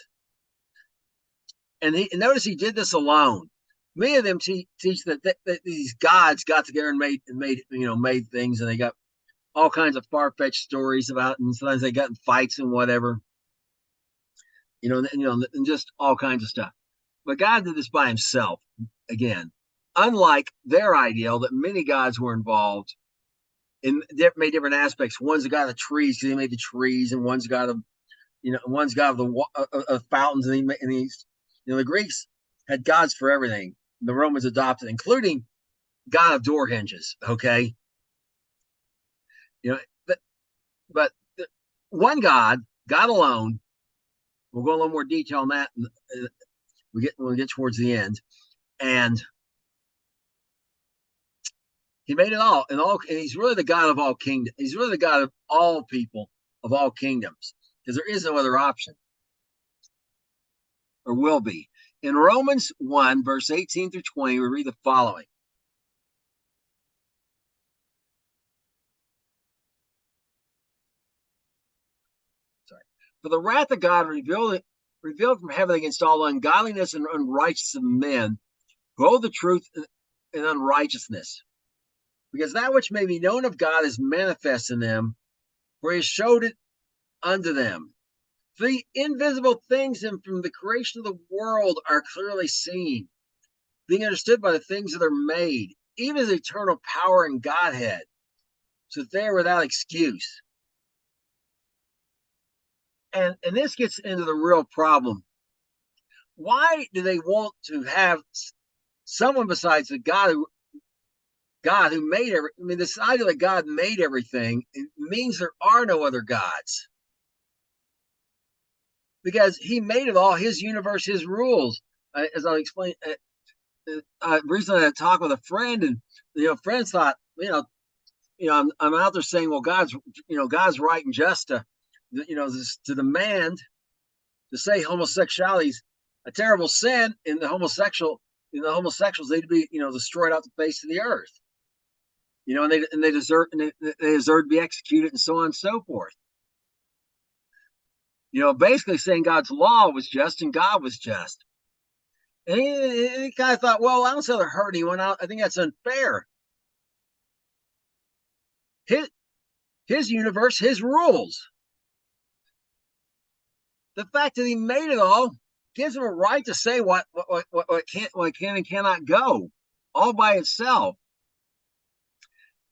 And notice he did this alone. Many of them teach that these gods got together and made things, and they got all kinds of far-fetched stories about, and sometimes they got in fights and whatever, and just all kinds of stuff. But God did this by himself again. unlike their ideal that many gods were involved in made different aspects. One's a god of trees because he made the trees, and one's god of one's god of the fountains, and he's the Greeks had gods for everything. The Romans adopted, including god of door hinges. Okay, you know, but one God, God alone. We'll go a little more detail on that. When we get towards the end, and He made it all, and He's really the God of all kingdoms. He's really the God of all people, of all kingdoms, because there is no other option, or will be. In Romans 1, verse 18 through 20, we read the following. Sorry. For the wrath of God revealed from heaven against all ungodliness and unrighteousness of men who hold the truth in unrighteousness. Because that which may be known of God is manifest in them, for He has showed it unto them. For the invisible things from the creation of the world are clearly seen, being understood by the things that are made, even His eternal power and Godhead, so that they are without excuse. And this gets into the real problem. Why do they want to have someone besides the God who made everything? I mean, this idea that God made everything, it means there are no other gods, because He made it all, His universe, His rules. As I'll explain, recently I talked with a friend, and friends thought, I'm out there saying, well, God's right and just to, to demand to say homosexuality is a terrible sin, and the homosexuals need to be, destroyed off the face of the earth. And they deserve to be executed, and so on and so forth. Basically saying God's law was just and God was just. And he kind of thought, well, I don't say they're hurt anyone. I think that's unfair. His universe, His rules. The fact that He made it all gives Him a right to say what can and cannot go, all by itself.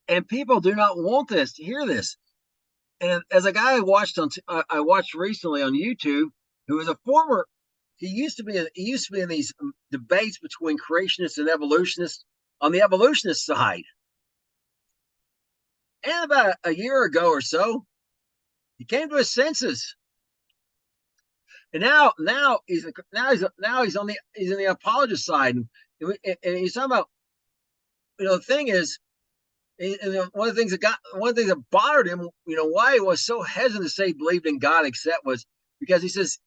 And people do not want to hear this. And as a guy I watched recently on YouTube, who was a former, he used to be in these debates between creationists and evolutionists on the evolutionist side. And about a year ago or so, he came to his senses. And now he's in the apologist side, and he's talking about, the thing is, one of the things that bothered him, why he was so hesitant to say he believed in God, except was because he says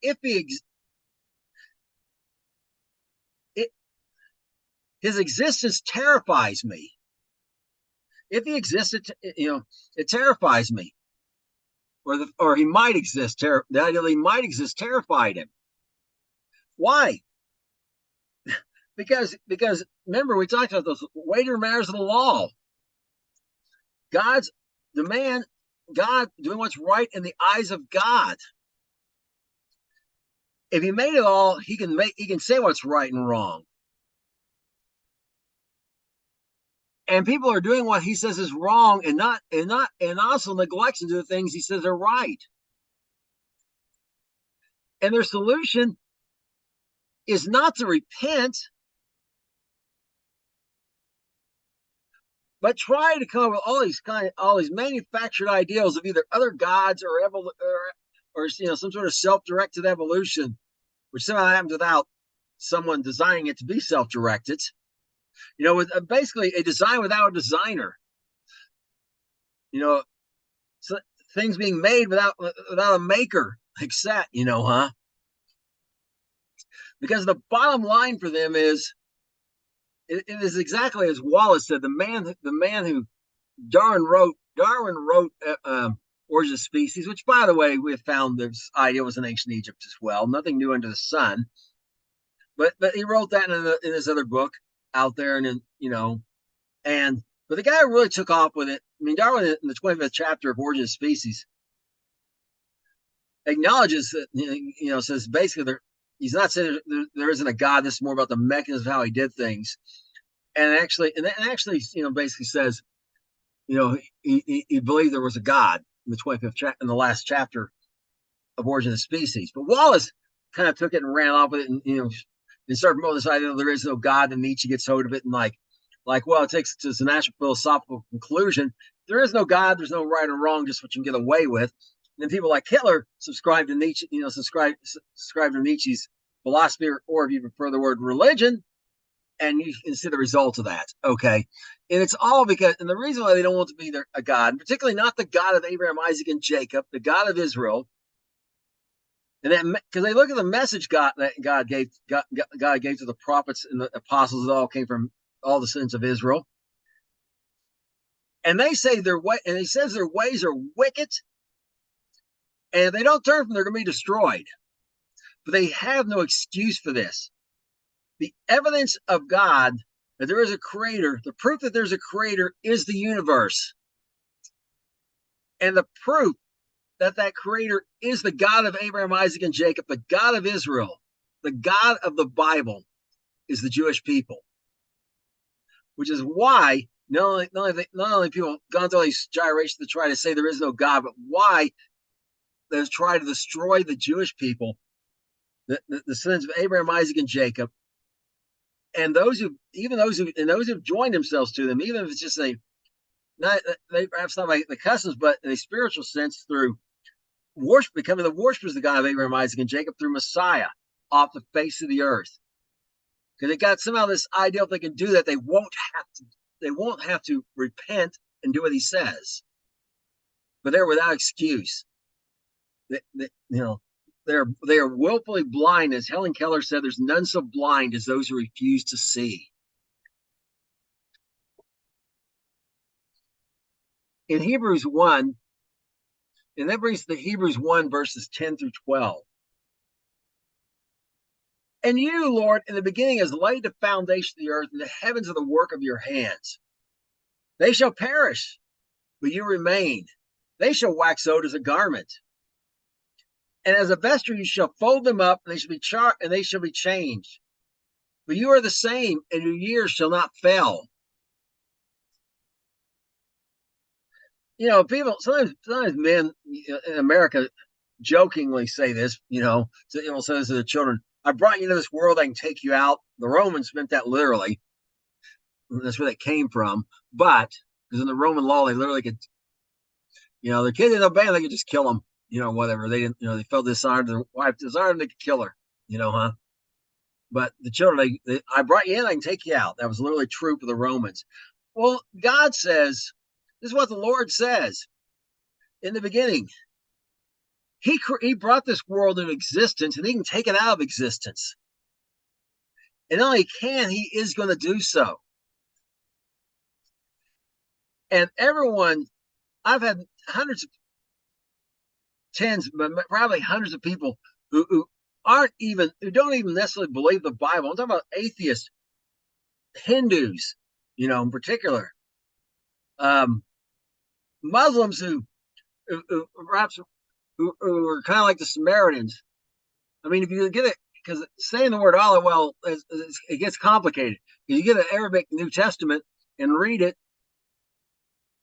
his existence terrifies me. If he existed, it terrifies me. Or he might exist. The idea that he might exist terrified him. Why? Because remember, we talked about those weightier matters of the law. God doing what's right in the eyes of God. If He made it all, He can say what's right and wrong. And people are doing what He says is wrong, and also neglects to do the things He says are right. And their solution is not to repent, but try to come up with all these manufactured ideals of either other gods or some sort of self-directed evolution, which somehow happens without someone designing it to be self-directed. With basically a design without a designer. So things being made without a maker, like that. Because the bottom line for them is, it is exactly as Wallace said. The man who Darwin wrote Origin of Species, which, by the way, we have found this idea was in ancient Egypt as well. Nothing new under the sun. But he wrote that in his other book out there, and but the guy who really took off with it. I mean, Darwin in the 25th chapter of Origin of Species acknowledges that, says basically he's not saying there isn't a God. This is more about the mechanism of how He did things. and actually, basically says, he believed there was a God in the 25th chapter, in the last chapter of Origin of Species. But Wallace kind of took it and ran off with it, and started promoting this idea that there is no God, and Nietzsche gets hold of it and well, it takes to a natural philosophical conclusion. There is no God, there's no right or wrong, just what you can get away with. And then people like Hitler subscribe to Nietzsche, subscribe to Nietzsche's philosophy, or if you prefer the word religion, and you can see the result of that. Okay. And it's all because, and the reason why they don't want to be a God, particularly not the God of Abraham, Isaac, and Jacob, the God of Israel, and then because they look at the message that God gave to the prophets and the apostles, that all came from all the sins of Israel. And they say and he says their ways are wicked, and if they don't turn from them, they're going to be destroyed. But they have no excuse for this. The evidence of God, that there is a creator, the proof that there's a creator is the universe. And the proof that creator is the God of Abraham, Isaac, and Jacob, the God of Israel, the God of the Bible, is the Jewish people. Which is why not only people gone through all these gyrations to try to say there is no God, but why they try to destroy the Jewish people, the sons of Abraham, Isaac, and Jacob, and those who've joined themselves to them, even if it's just perhaps not like the customs, but in a spiritual sense, through worship, becoming the worshipers of the God of Abraham, Isaac, and Jacob through Messiah off the face of the earth. Because they got somehow this idea, if they can do that, they won't have to repent and do what he says. But they're without excuse. They are willfully blind. As Helen Keller said, there's none so blind as those who refuse to see. In Hebrews 1, and that brings to Hebrews 1, verses 10 through 12. And you, Lord, in the beginning has laid the foundation of the earth, and the heavens are the work of your hands. They shall perish, but you remain. They shall wax old as a garment. And as a vesture you shall fold them up, and they shall be changed. But you are the same, and your years shall not fail. People sometimes men in America jokingly say this, says to the children, I brought you into this world, I can take you out. The Romans meant that literally. That's where that came from. But because in the Roman law, they literally could, their kid didn't obey them, they could just kill them, whatever. They didn't, they felt dishonored, their wife dishonored, they could kill her, But the children, I brought you in, I can take you out. That was literally true for the Romans. Well, God says, this is what the Lord says. In the beginning, He brought this world into existence, and He can take it out of existence. And not only can, He is going to do so. And everyone, I've had probably hundreds of people who don't even necessarily believe the Bible. I'm talking about atheists, Hindus, in particular, Muslims who perhaps who are kind of like the Samaritans. I mean, if you get it, because saying the word Allah, it gets complicated. If you get an Arabic New Testament and read it,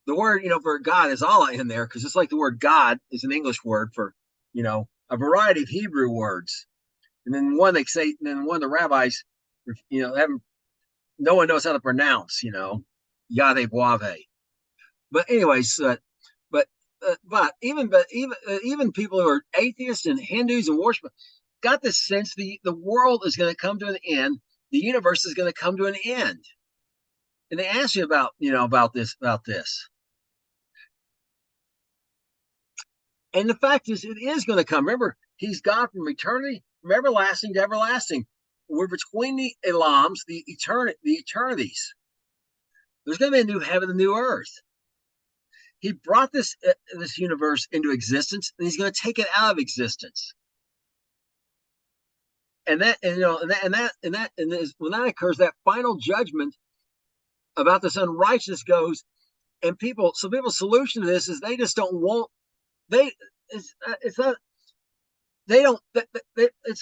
the word, for God is Allah in there, because it's like the word God is an English word for, a variety of Hebrew words. And then one of the rabbis, no one knows how to pronounce, Yahweh Wave. But anyways, but even people who are atheists and Hindus and worship got this sense the world is going to come to an end, the universe is going to come to an end. And they ask you about this. And the fact is, it is going to come. Remember, He's God from eternity, from everlasting to everlasting. We're between the elams, the eternities. There's going to be a new heaven and new earth. He brought this universe into existence, and He's going to take it out of existence. And when that occurs, that final judgment about this unrighteousness goes, and people's solution to this is they just don't want. It's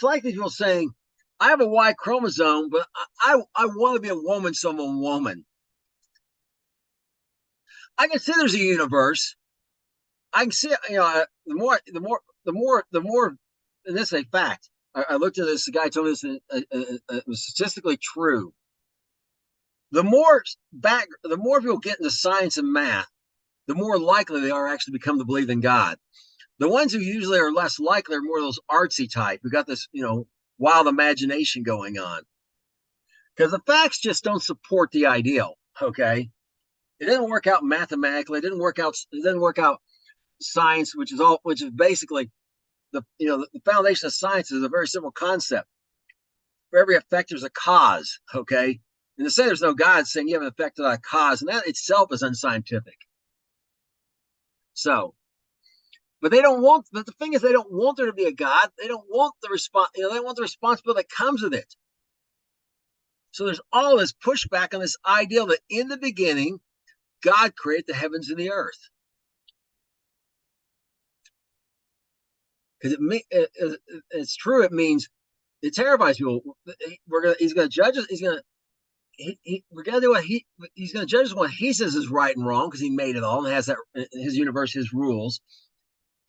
like people saying, I have a Y chromosome, but I want to be a woman, so I'm a woman. I can see there's a universe. I can see, the more, and this is a fact. I looked at this, the guy told me this, it was statistically true. The more people get into science and math, the more likely they are actually become to believe in God. The ones who usually are less likely are more those artsy type who got this, wild imagination going on. Because the facts just don't support the ideal. Okay, it didn't work out mathematically. It didn't work out. It didn't work out science, which is basically the foundation of science is a very simple concept. For every effect, there's a cause. Okay, and to say there's no God, saying you have an effect without a cause, and that itself is unscientific. So, but they don't want. But the thing is, they don't want there to be a God. They don't want the response. They don't want the responsibility that comes with it. So there's all this pushback on this ideal that in the beginning, God created the heavens and the earth. Because it's true. It means it terrifies people. He's going to judge us. We're going to do he's going to judge us what he says is right and wrong because he made it all and has that his universe, his rules.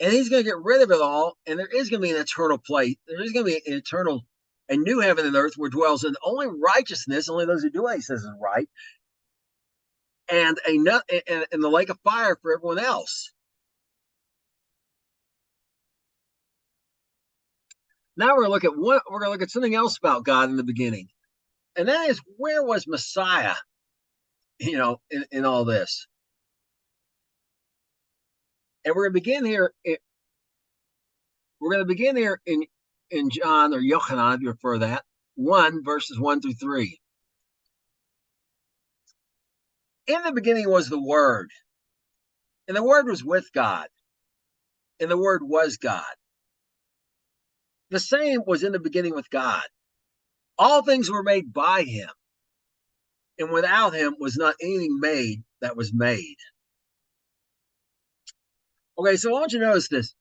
And he's going to get rid of it all. And there is going to be an eternal place. There is going to be an eternal, a new heaven and earth where dwells in only righteousness, only those who do what he says is right, and the lake of fire for everyone else. Now we're going to look at something else about God in the beginning, and that is, where was Messiah? In all this, and we're going to begin here. We're going to begin here in John, or Yochanan, if you prefer that, 1 verses 1 through 3. In the beginning was the Word, and the Word was with God, and the Word was God. The same was in the beginning with God. All things were made by him, and without him was not anything made that was made. Okay, so I want you to notice this.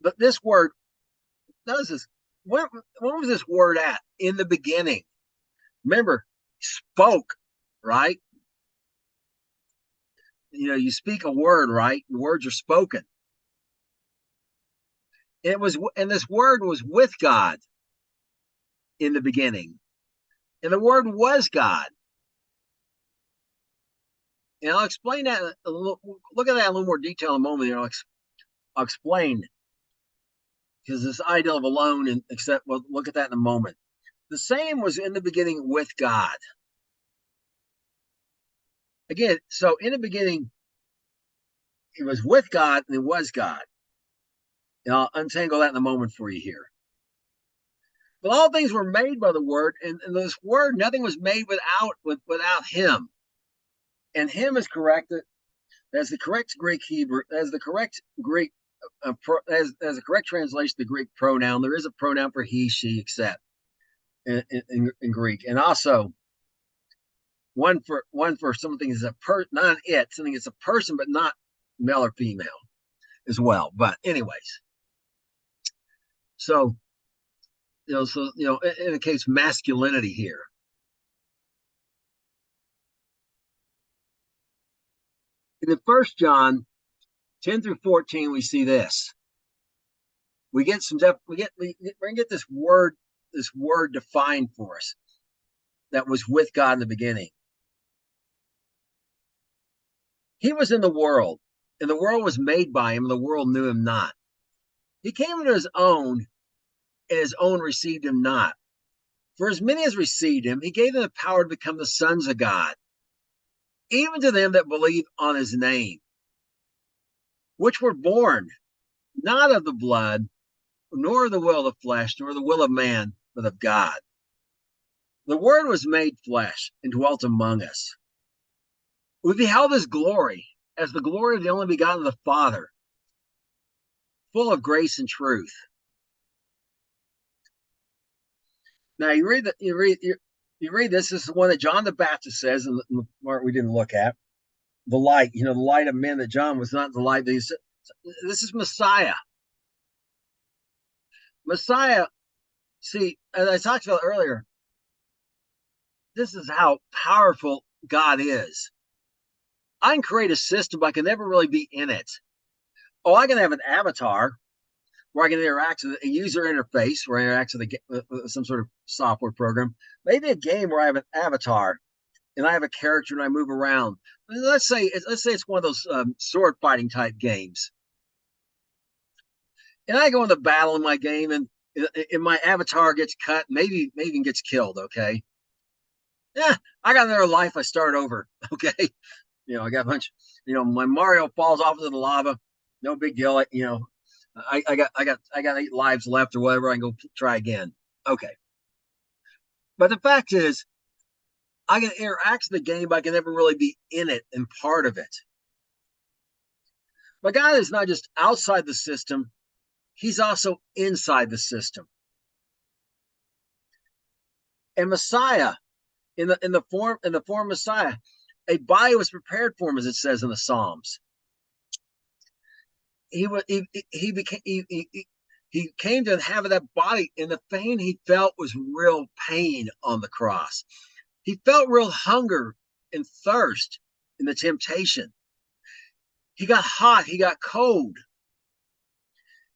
But this word, notice this. When was this word at? In the beginning. Remember, spoke, right? You speak a word, right? The words are spoken. And this word was with God in the beginning. And the word was God. And I'll explain that a little. Look at that in a little more detail in a moment. I'll explain, because this ideal of alone, and except we'll look at that in a moment. The same was in the beginning with God. Again, so in the beginning, it was with God and it was God. And I'll untangle that in a moment for you here. But all things were made by the Word, and this Word, nothing was made without Him. And Him is corrected as the correct Greek Hebrew, as the correct Greek, as the correct translation of the Greek pronoun. There is a pronoun for he, she, except in Greek, and also one for something is not it, something is a person, but not male or female as well. But anyways, so in the case masculinity here. In the 1 John 10 through 14, we see this. We're gonna get this word defined for us that was with God in the beginning. He was in the world, and the world was made by him, and the world knew him not. He came into his own, and his own received him not. For as many as received him, he gave them the power to become the sons of God, even to them that believe on his name, which were born not of the blood, nor of the will of the flesh, nor the will of man, but of God. The Word was made flesh and dwelt among us. We beheld his glory as the glory of the only begotten of the Father, full of grace and truth. Now you read this. This is one that John the Baptist says in the part we didn't look at. The light, the light of men, that John was not the light. This is Messiah. Messiah See, as I talked about earlier, this is how powerful God is. I can create a system, but I can never really be in it. Oh, I can have an avatar where I can interact with a user interface where I interact with some sort of software program. Maybe a game where I have an avatar and I have a character and I move around. Let's say it's one of those sword fighting type games, and I go into battle in my game, and my avatar gets cut, maybe even gets killed. Okay, yeah, I got another life. I start over. Okay, I got a bunch. My Mario falls off into the lava. No big deal. I got 8 lives left or whatever. I can go try again. Okay, but the fact is, I can interact with the game, but I can never really be in it and part of it. But God is not just outside the system; He's also inside the system. And Messiah, in the form of Messiah, a body was prepared for him, as it says in the Psalms. He came to inhabit that body, and the pain he felt was real pain on the cross. He felt real hunger and thirst in the temptation. He got hot. He got cold.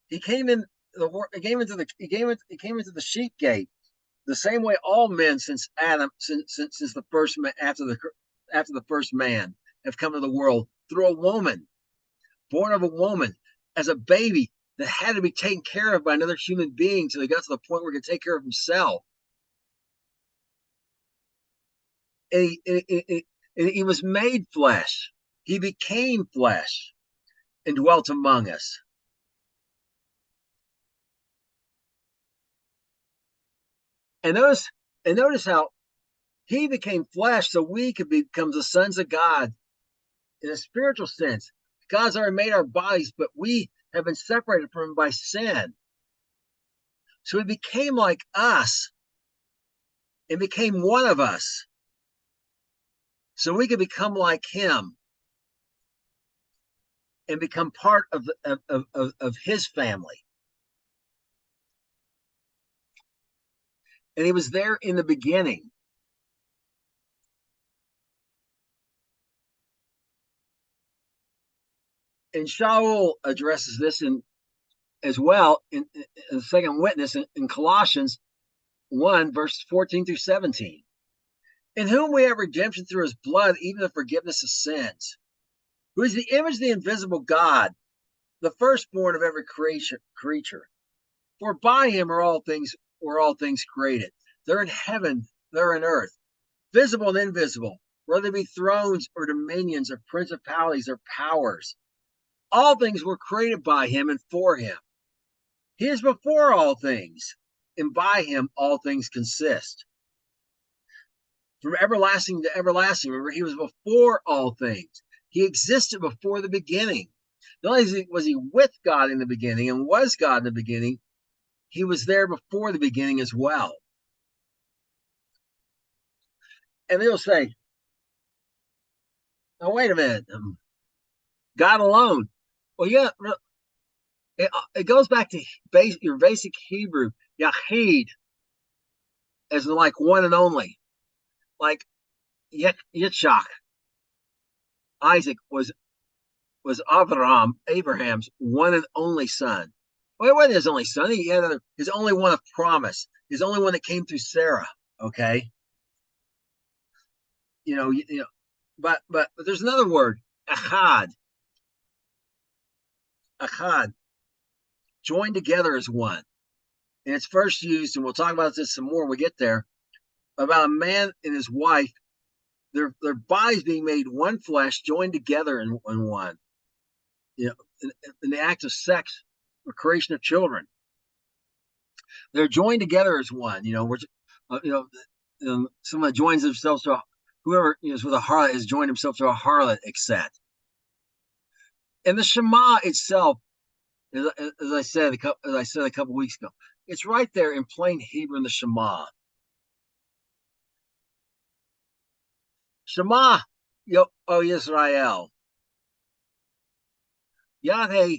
He came in he came into the sheep gate the same way all men since Adam, since the first man, after the first man, have come to the world through a woman, born of a woman, as a baby that had to be taken care of by another human being till he got to the point where he could take care of himself. And he was made flesh. He became flesh and dwelt among us. And notice how he became flesh so we could become the sons of God in a spiritual sense. God's already made our bodies, but we have been separated from him by sin. So he became like us and became one of us so we could become like him and become part of his family. And he was there in the beginning. And Shaul addresses this as well in the second witness in Colossians 1, verses 14 through 17. In whom we have redemption through his blood, even the forgiveness of sins, who is the image of the invisible God, the firstborn of every creature. For by him were all things created. They're in heaven, they're in earth, visible and invisible, whether they be thrones or dominions or principalities or powers. All things were created by him and for him. He is before all things, and by him all things consist. From everlasting to everlasting, remember, he was before all things. He existed before the beginning. Not only was he with God in the beginning and was God in the beginning, he was there before the beginning as well. And they'll say, "Oh, wait a minute, God alone." Well, yeah, it goes back to your basic Hebrew, Yahid, as in like one and only. Like Yitzchak, Isaac was Abraham's one and only son. Well, it wasn't his only son. He had his only one of promise. His only one that came through Sarah. Okay, but there's another word, achad, achad, joined together as one, and it's first used, and we'll talk about this some more when we get there, about a man and his wife, their bodies being made one flesh, joined together in one. In the act of sex or creation of children, they're joined together as one. Which someone joins themselves to whoever is with a harlot has joined himself to a harlot, etc. And the Shema itself, as I said a couple weeks ago, it's right there in plain Hebrew in the Shema. Shema, O Israel, Yahweh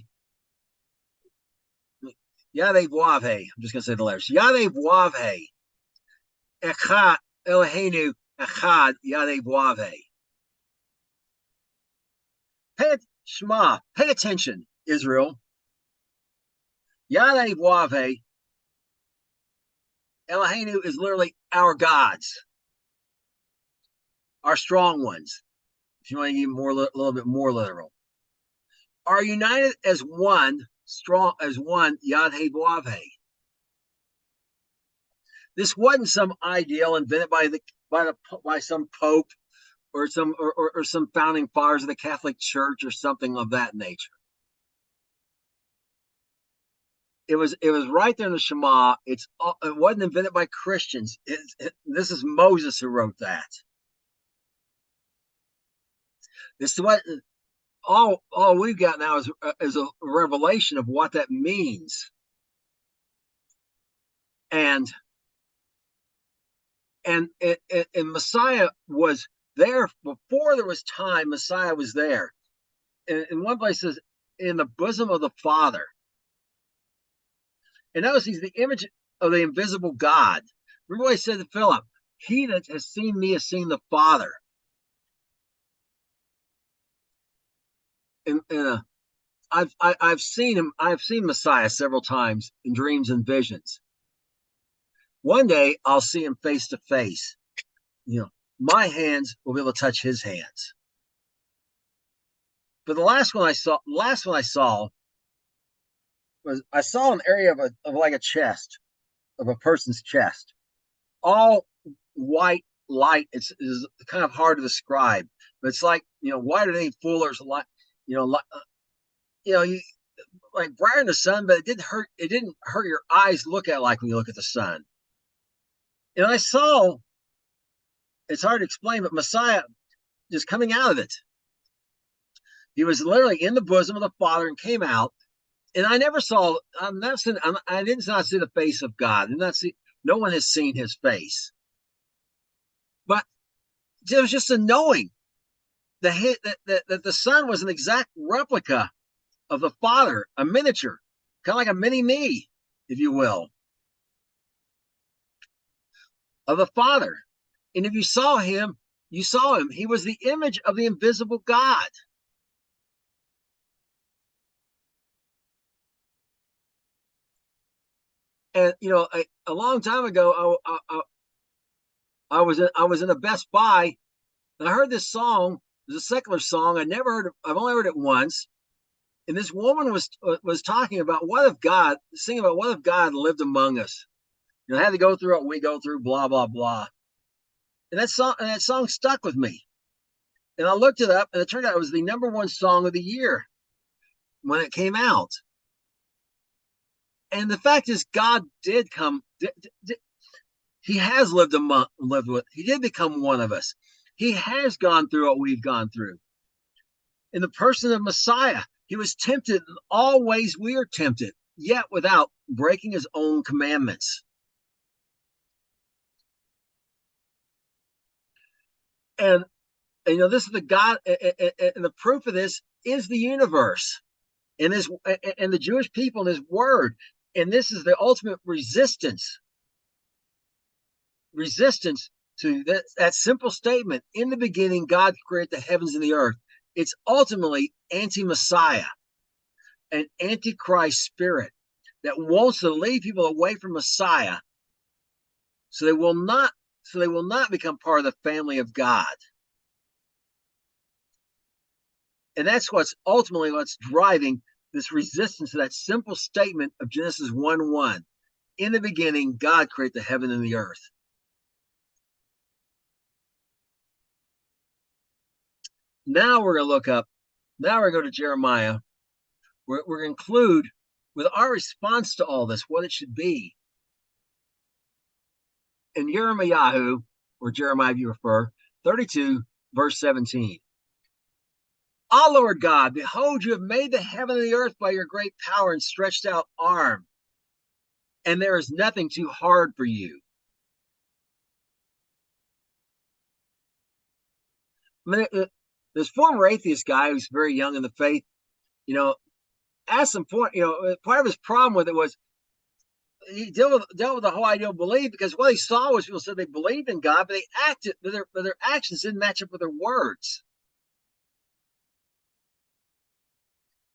Yadev Wavhe. I'm just going to say the letters. Yadev Wavhe. Echad Eloheinu Echad Yadev Wavhe. Shema. Pay attention, Israel. Yadev Wavhe. Eloheinu is literally our gods, our strong ones. If you want to get more, a little bit more literal, are united as one, strong as one. Yad-He B'Av-He. This wasn't some ideal invented by some pope or some founding fathers of the Catholic Church or something of that nature. It was right there in the Shema. It wasn't invented by Christians. This is Moses who wrote that. This is what all we've got now is a revelation of what that means. And Messiah was there before there was time. Messiah was there. In one place it says, in the bosom of the Father. And notice he's the image of the invisible God. Remember what he said to Philip? He that has seen me has seen the Father. I've seen him. I've seen Messiah several times in dreams and visions. One day I'll see him face to face. My hands will be able to touch his hands. But the last one I saw was I saw an area of like a chest, of a person's chest, all white light. It's kind of hard to describe, but it's like whiter than any fuller's light. Like brighter in the sun, but it didn't hurt. It didn't hurt your eyes to look at like when you look at the sun. And I saw. It's hard to explain, but Messiah just coming out of it. He was literally in the bosom of the Father and came out. And I never saw. I did not see the face of God. No one has seen his face. But there was just a knowing that the Son was an exact replica of the Father, a miniature, kind of like a mini me, if you will, of the Father. And if you saw him, you saw him. He was the image of the invisible God. And a long time ago, I was in a Best Buy, and I heard this song. It was a secular song. I've only heard it once. And this woman was talking about singing about what if God lived among us. Had to go through what we go through, blah blah blah. And that song stuck with me. And I looked it up, and it turned out it was the #1 song of the year when it came out. And the fact is, God did come. He has lived with. He did become one of us. He has gone through what we've gone through. In the person of Messiah, he was tempted in all ways we are tempted, yet without breaking his own commandments. And this is the God, and the proof of this is the universe, and the Jewish people and his word. And this is the ultimate resistance to that simple statement. In the beginning, God created the heavens and the earth. It's ultimately anti-Messiah, an antichrist spirit that wants to lead people away from Messiah, so they will not become part of the family of God. And that's what's driving this resistance to that simple statement of Genesis 1:1. In the beginning, God created the heaven and the earth. Now we're going to go to Jeremiah. We're going to conclude with our response to all this, what it should be. In Jeremiah, or Jeremiah if you prefer, 32, verse 17. Ah, Lord God, behold, you have made the heaven and the earth by your great power and stretched out arm, and there is nothing too hard for you. This former atheist guy who's very young in the faith, asked some point, part of his problem with it was he dealt with the whole idea of belief, because what he saw was people said they believed in God, but they acted, but their actions didn't match up with their words.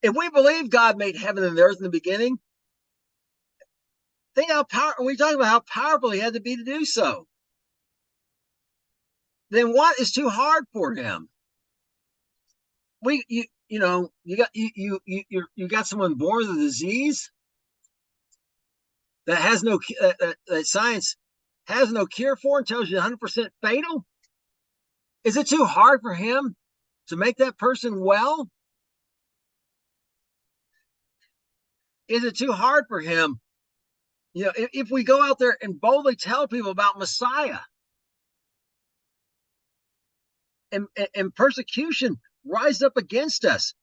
If we believe God made heaven and earth in the beginning, think how powerful, we talk about how powerful he had to be to do so. Then what is too hard for him? You got someone born with a disease that has no that science has no cure for and tells you 100% fatal. Is it too hard for him to make that person well? Is it too hard for him? If we go out there and boldly tell people about Messiah, and persecution rise up against us,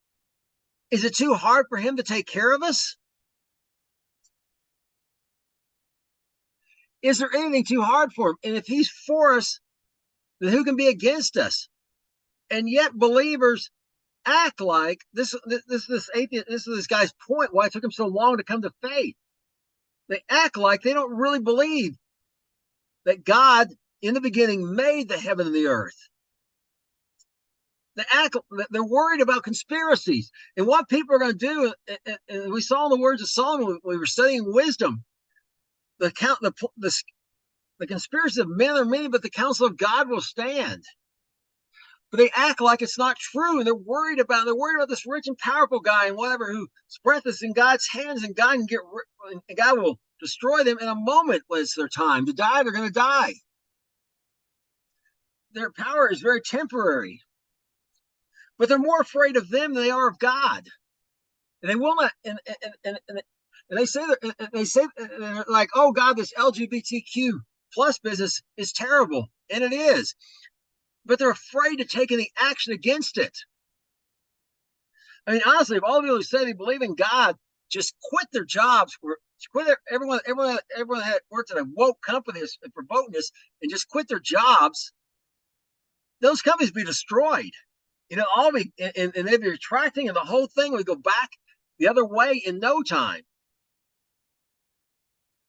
is it too hard for him to take care of us? Is there anything too hard for him? And if he's for us, then who can be against us? And yet believers act like this atheist, this is this guy's point why it took him so long to come to faith. They act like they don't really believe that God in the beginning made the heaven and the earth. They're worried about conspiracies and what people are going to do. And we saw in the words of Solomon when we were studying wisdom, the conspiracy of men are many, but the counsel of God will stand. But they act like it's not true, and they're worried about this rich and powerful guy and whatever whose breath is in God's hands, and God will destroy them in a moment when it's their time to die. They're going to die. Their power is very temporary, but they're more afraid of them than they are of God, and they will not. And they say like, oh God, this LGBTQ plus business is terrible, and it is. But they're afraid to take any action against it. I mean, honestly, if all of you who say they believe in God just quit their jobs, everyone that worked at a woke company for wokeness and just quit their jobs, those companies would be destroyed. All be and they'd be retracting, and the whole thing would go back the other way in no time.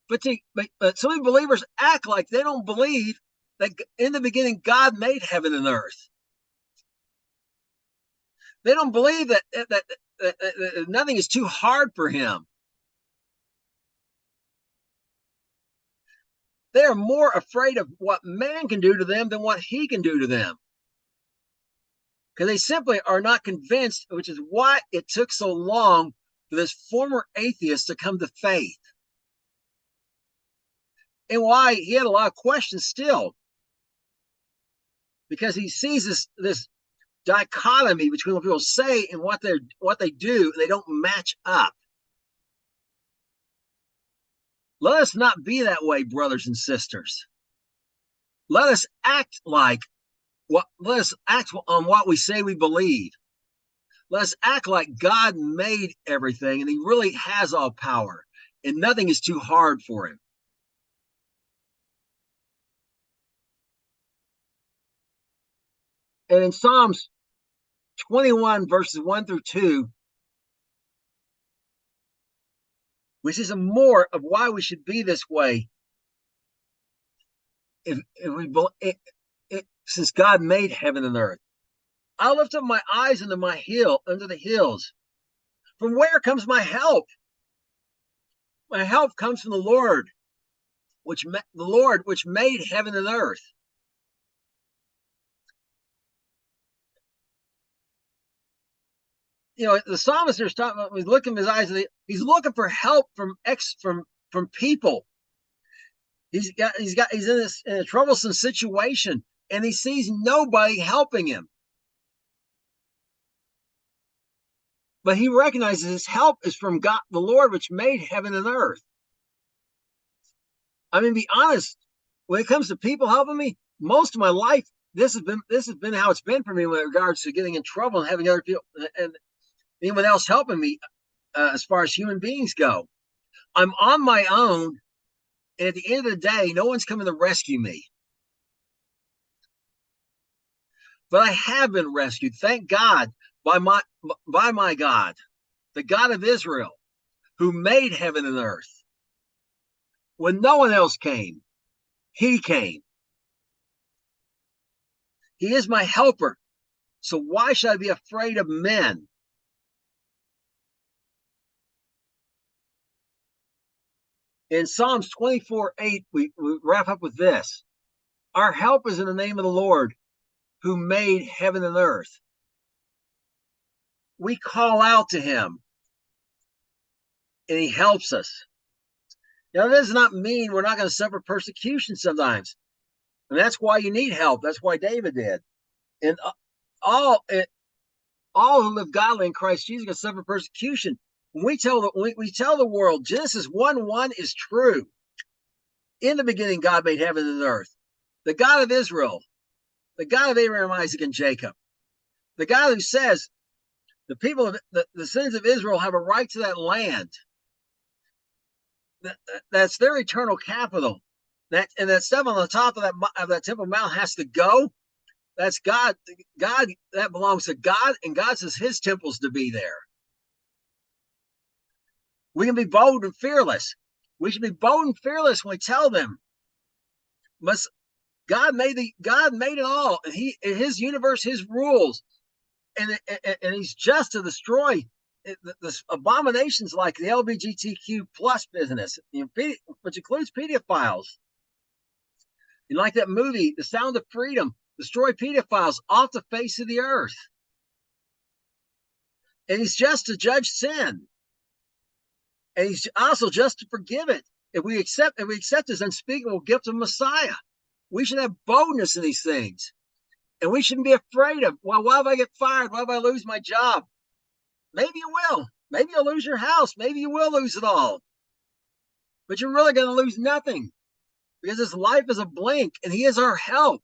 But so many believers act like they don't believe that in the beginning God made heaven and earth. They don't believe that nothing is too hard for him. They are more afraid of what man can do to them than what he can do to them. Because they simply are not convinced, which is why it took so long for this former atheist to come to faith. And why he had a lot of questions still. Because he sees this dichotomy between what people say and what they do, and they don't match up. Let us not be that way, brothers and sisters. Let us act on what we say we believe. Let us act like God made everything, and he really has all power, and nothing is too hard for him. And in Psalms 21, verses 1 through 2, which is more of why we should be this way. Since God made heaven and earth, I lift up my eyes into the hills. From where comes my help? My help comes from the Lord, which made heaven and earth. The psalmist is talking about, he's looking in his eyes, he's looking for help from people. He's in a troublesome situation, and he sees nobody helping him. But he recognizes his help is from God, the Lord, which made heaven and earth. I mean, be honest, when it comes to people helping me, most of my life, this has been how it's been for me with regards to getting in trouble and having other people and anyone else helping me as far as human beings go. I'm on my own, and at the end of the day, no one's coming to rescue me. But I have been rescued, thank God, by my God, the God of Israel, who made heaven and earth. When no one else came, he came. He is my helper. So why should I be afraid of men? In Psalms 24:8, we wrap up with this. Our help is in the name of the Lord who made heaven and earth. We call out to him and he helps us. Now, that does not mean we're not going to suffer persecution sometimes. And that's why you need help. That's why David did. And all who live godly in Christ Jesus are going to suffer persecution. When we tell the world Genesis 1:1 is true. In the beginning, God made heaven and earth. The God of Israel, the God of Abraham, Isaac, and Jacob, the God who says the people of the sons of Israel have a right to that land. That's their eternal capital. And that stuff on the top of that Temple Mount has to go. That's God. God, that belongs to God, and God says his temple's to be there. We can be bold and fearless. We should be bold and fearless when we tell them. God made it all, and his universe, his rules, and he's just to destroy the abominations like the LGBTQ plus business, which includes pedophiles. And like that movie, The Sound of Freedom, destroy pedophiles off the face of the earth. And he's just to judge sin. And he's also just to forgive it. If we accept this unspeakable gift of Messiah, we should have boldness in these things. And we shouldn't be afraid of, well, what if I get fired? What if I lose my job? Maybe you will. Maybe you'll lose your house. Maybe you will lose it all. But you're really going to lose nothing, because this life is a blink, and he is our help.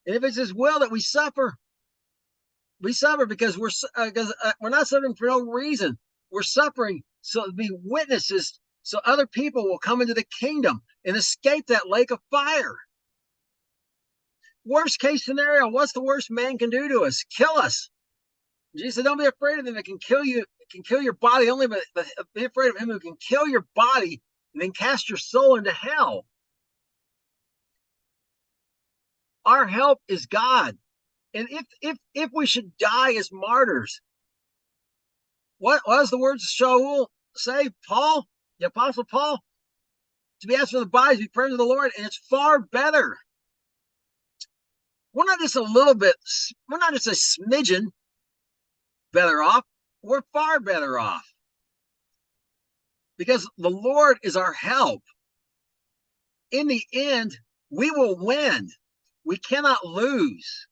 And if it's his will that we suffer because we're not suffering for no reason. We're suffering so to be witnesses, so other people will come into the kingdom and escape that lake of fire. Worst case scenario, what's the worst man can do to us? Kill us. Jesus said, don't be afraid of them that can kill you. It can kill your body only, but be afraid of him who can kill your body and then cast your soul into hell. Our help is God. And if we should die as martyrs, what does the words of Shaul say? Paul, the Apostle Paul, to be asked for the bodies, be praying to the Lord, and it's far better. We're not just a smidgen better off. We're far better off. Because the Lord is our help. In the end, we will win. We cannot lose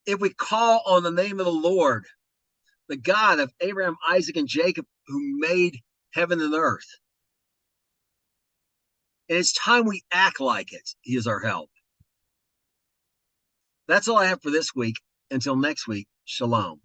if we call on the name of the Lord, the God of Abraham, Isaac, and Jacob, who made heaven and earth. And it's time we act like it. He is our help. That's all I have for this week. Until next week, shalom.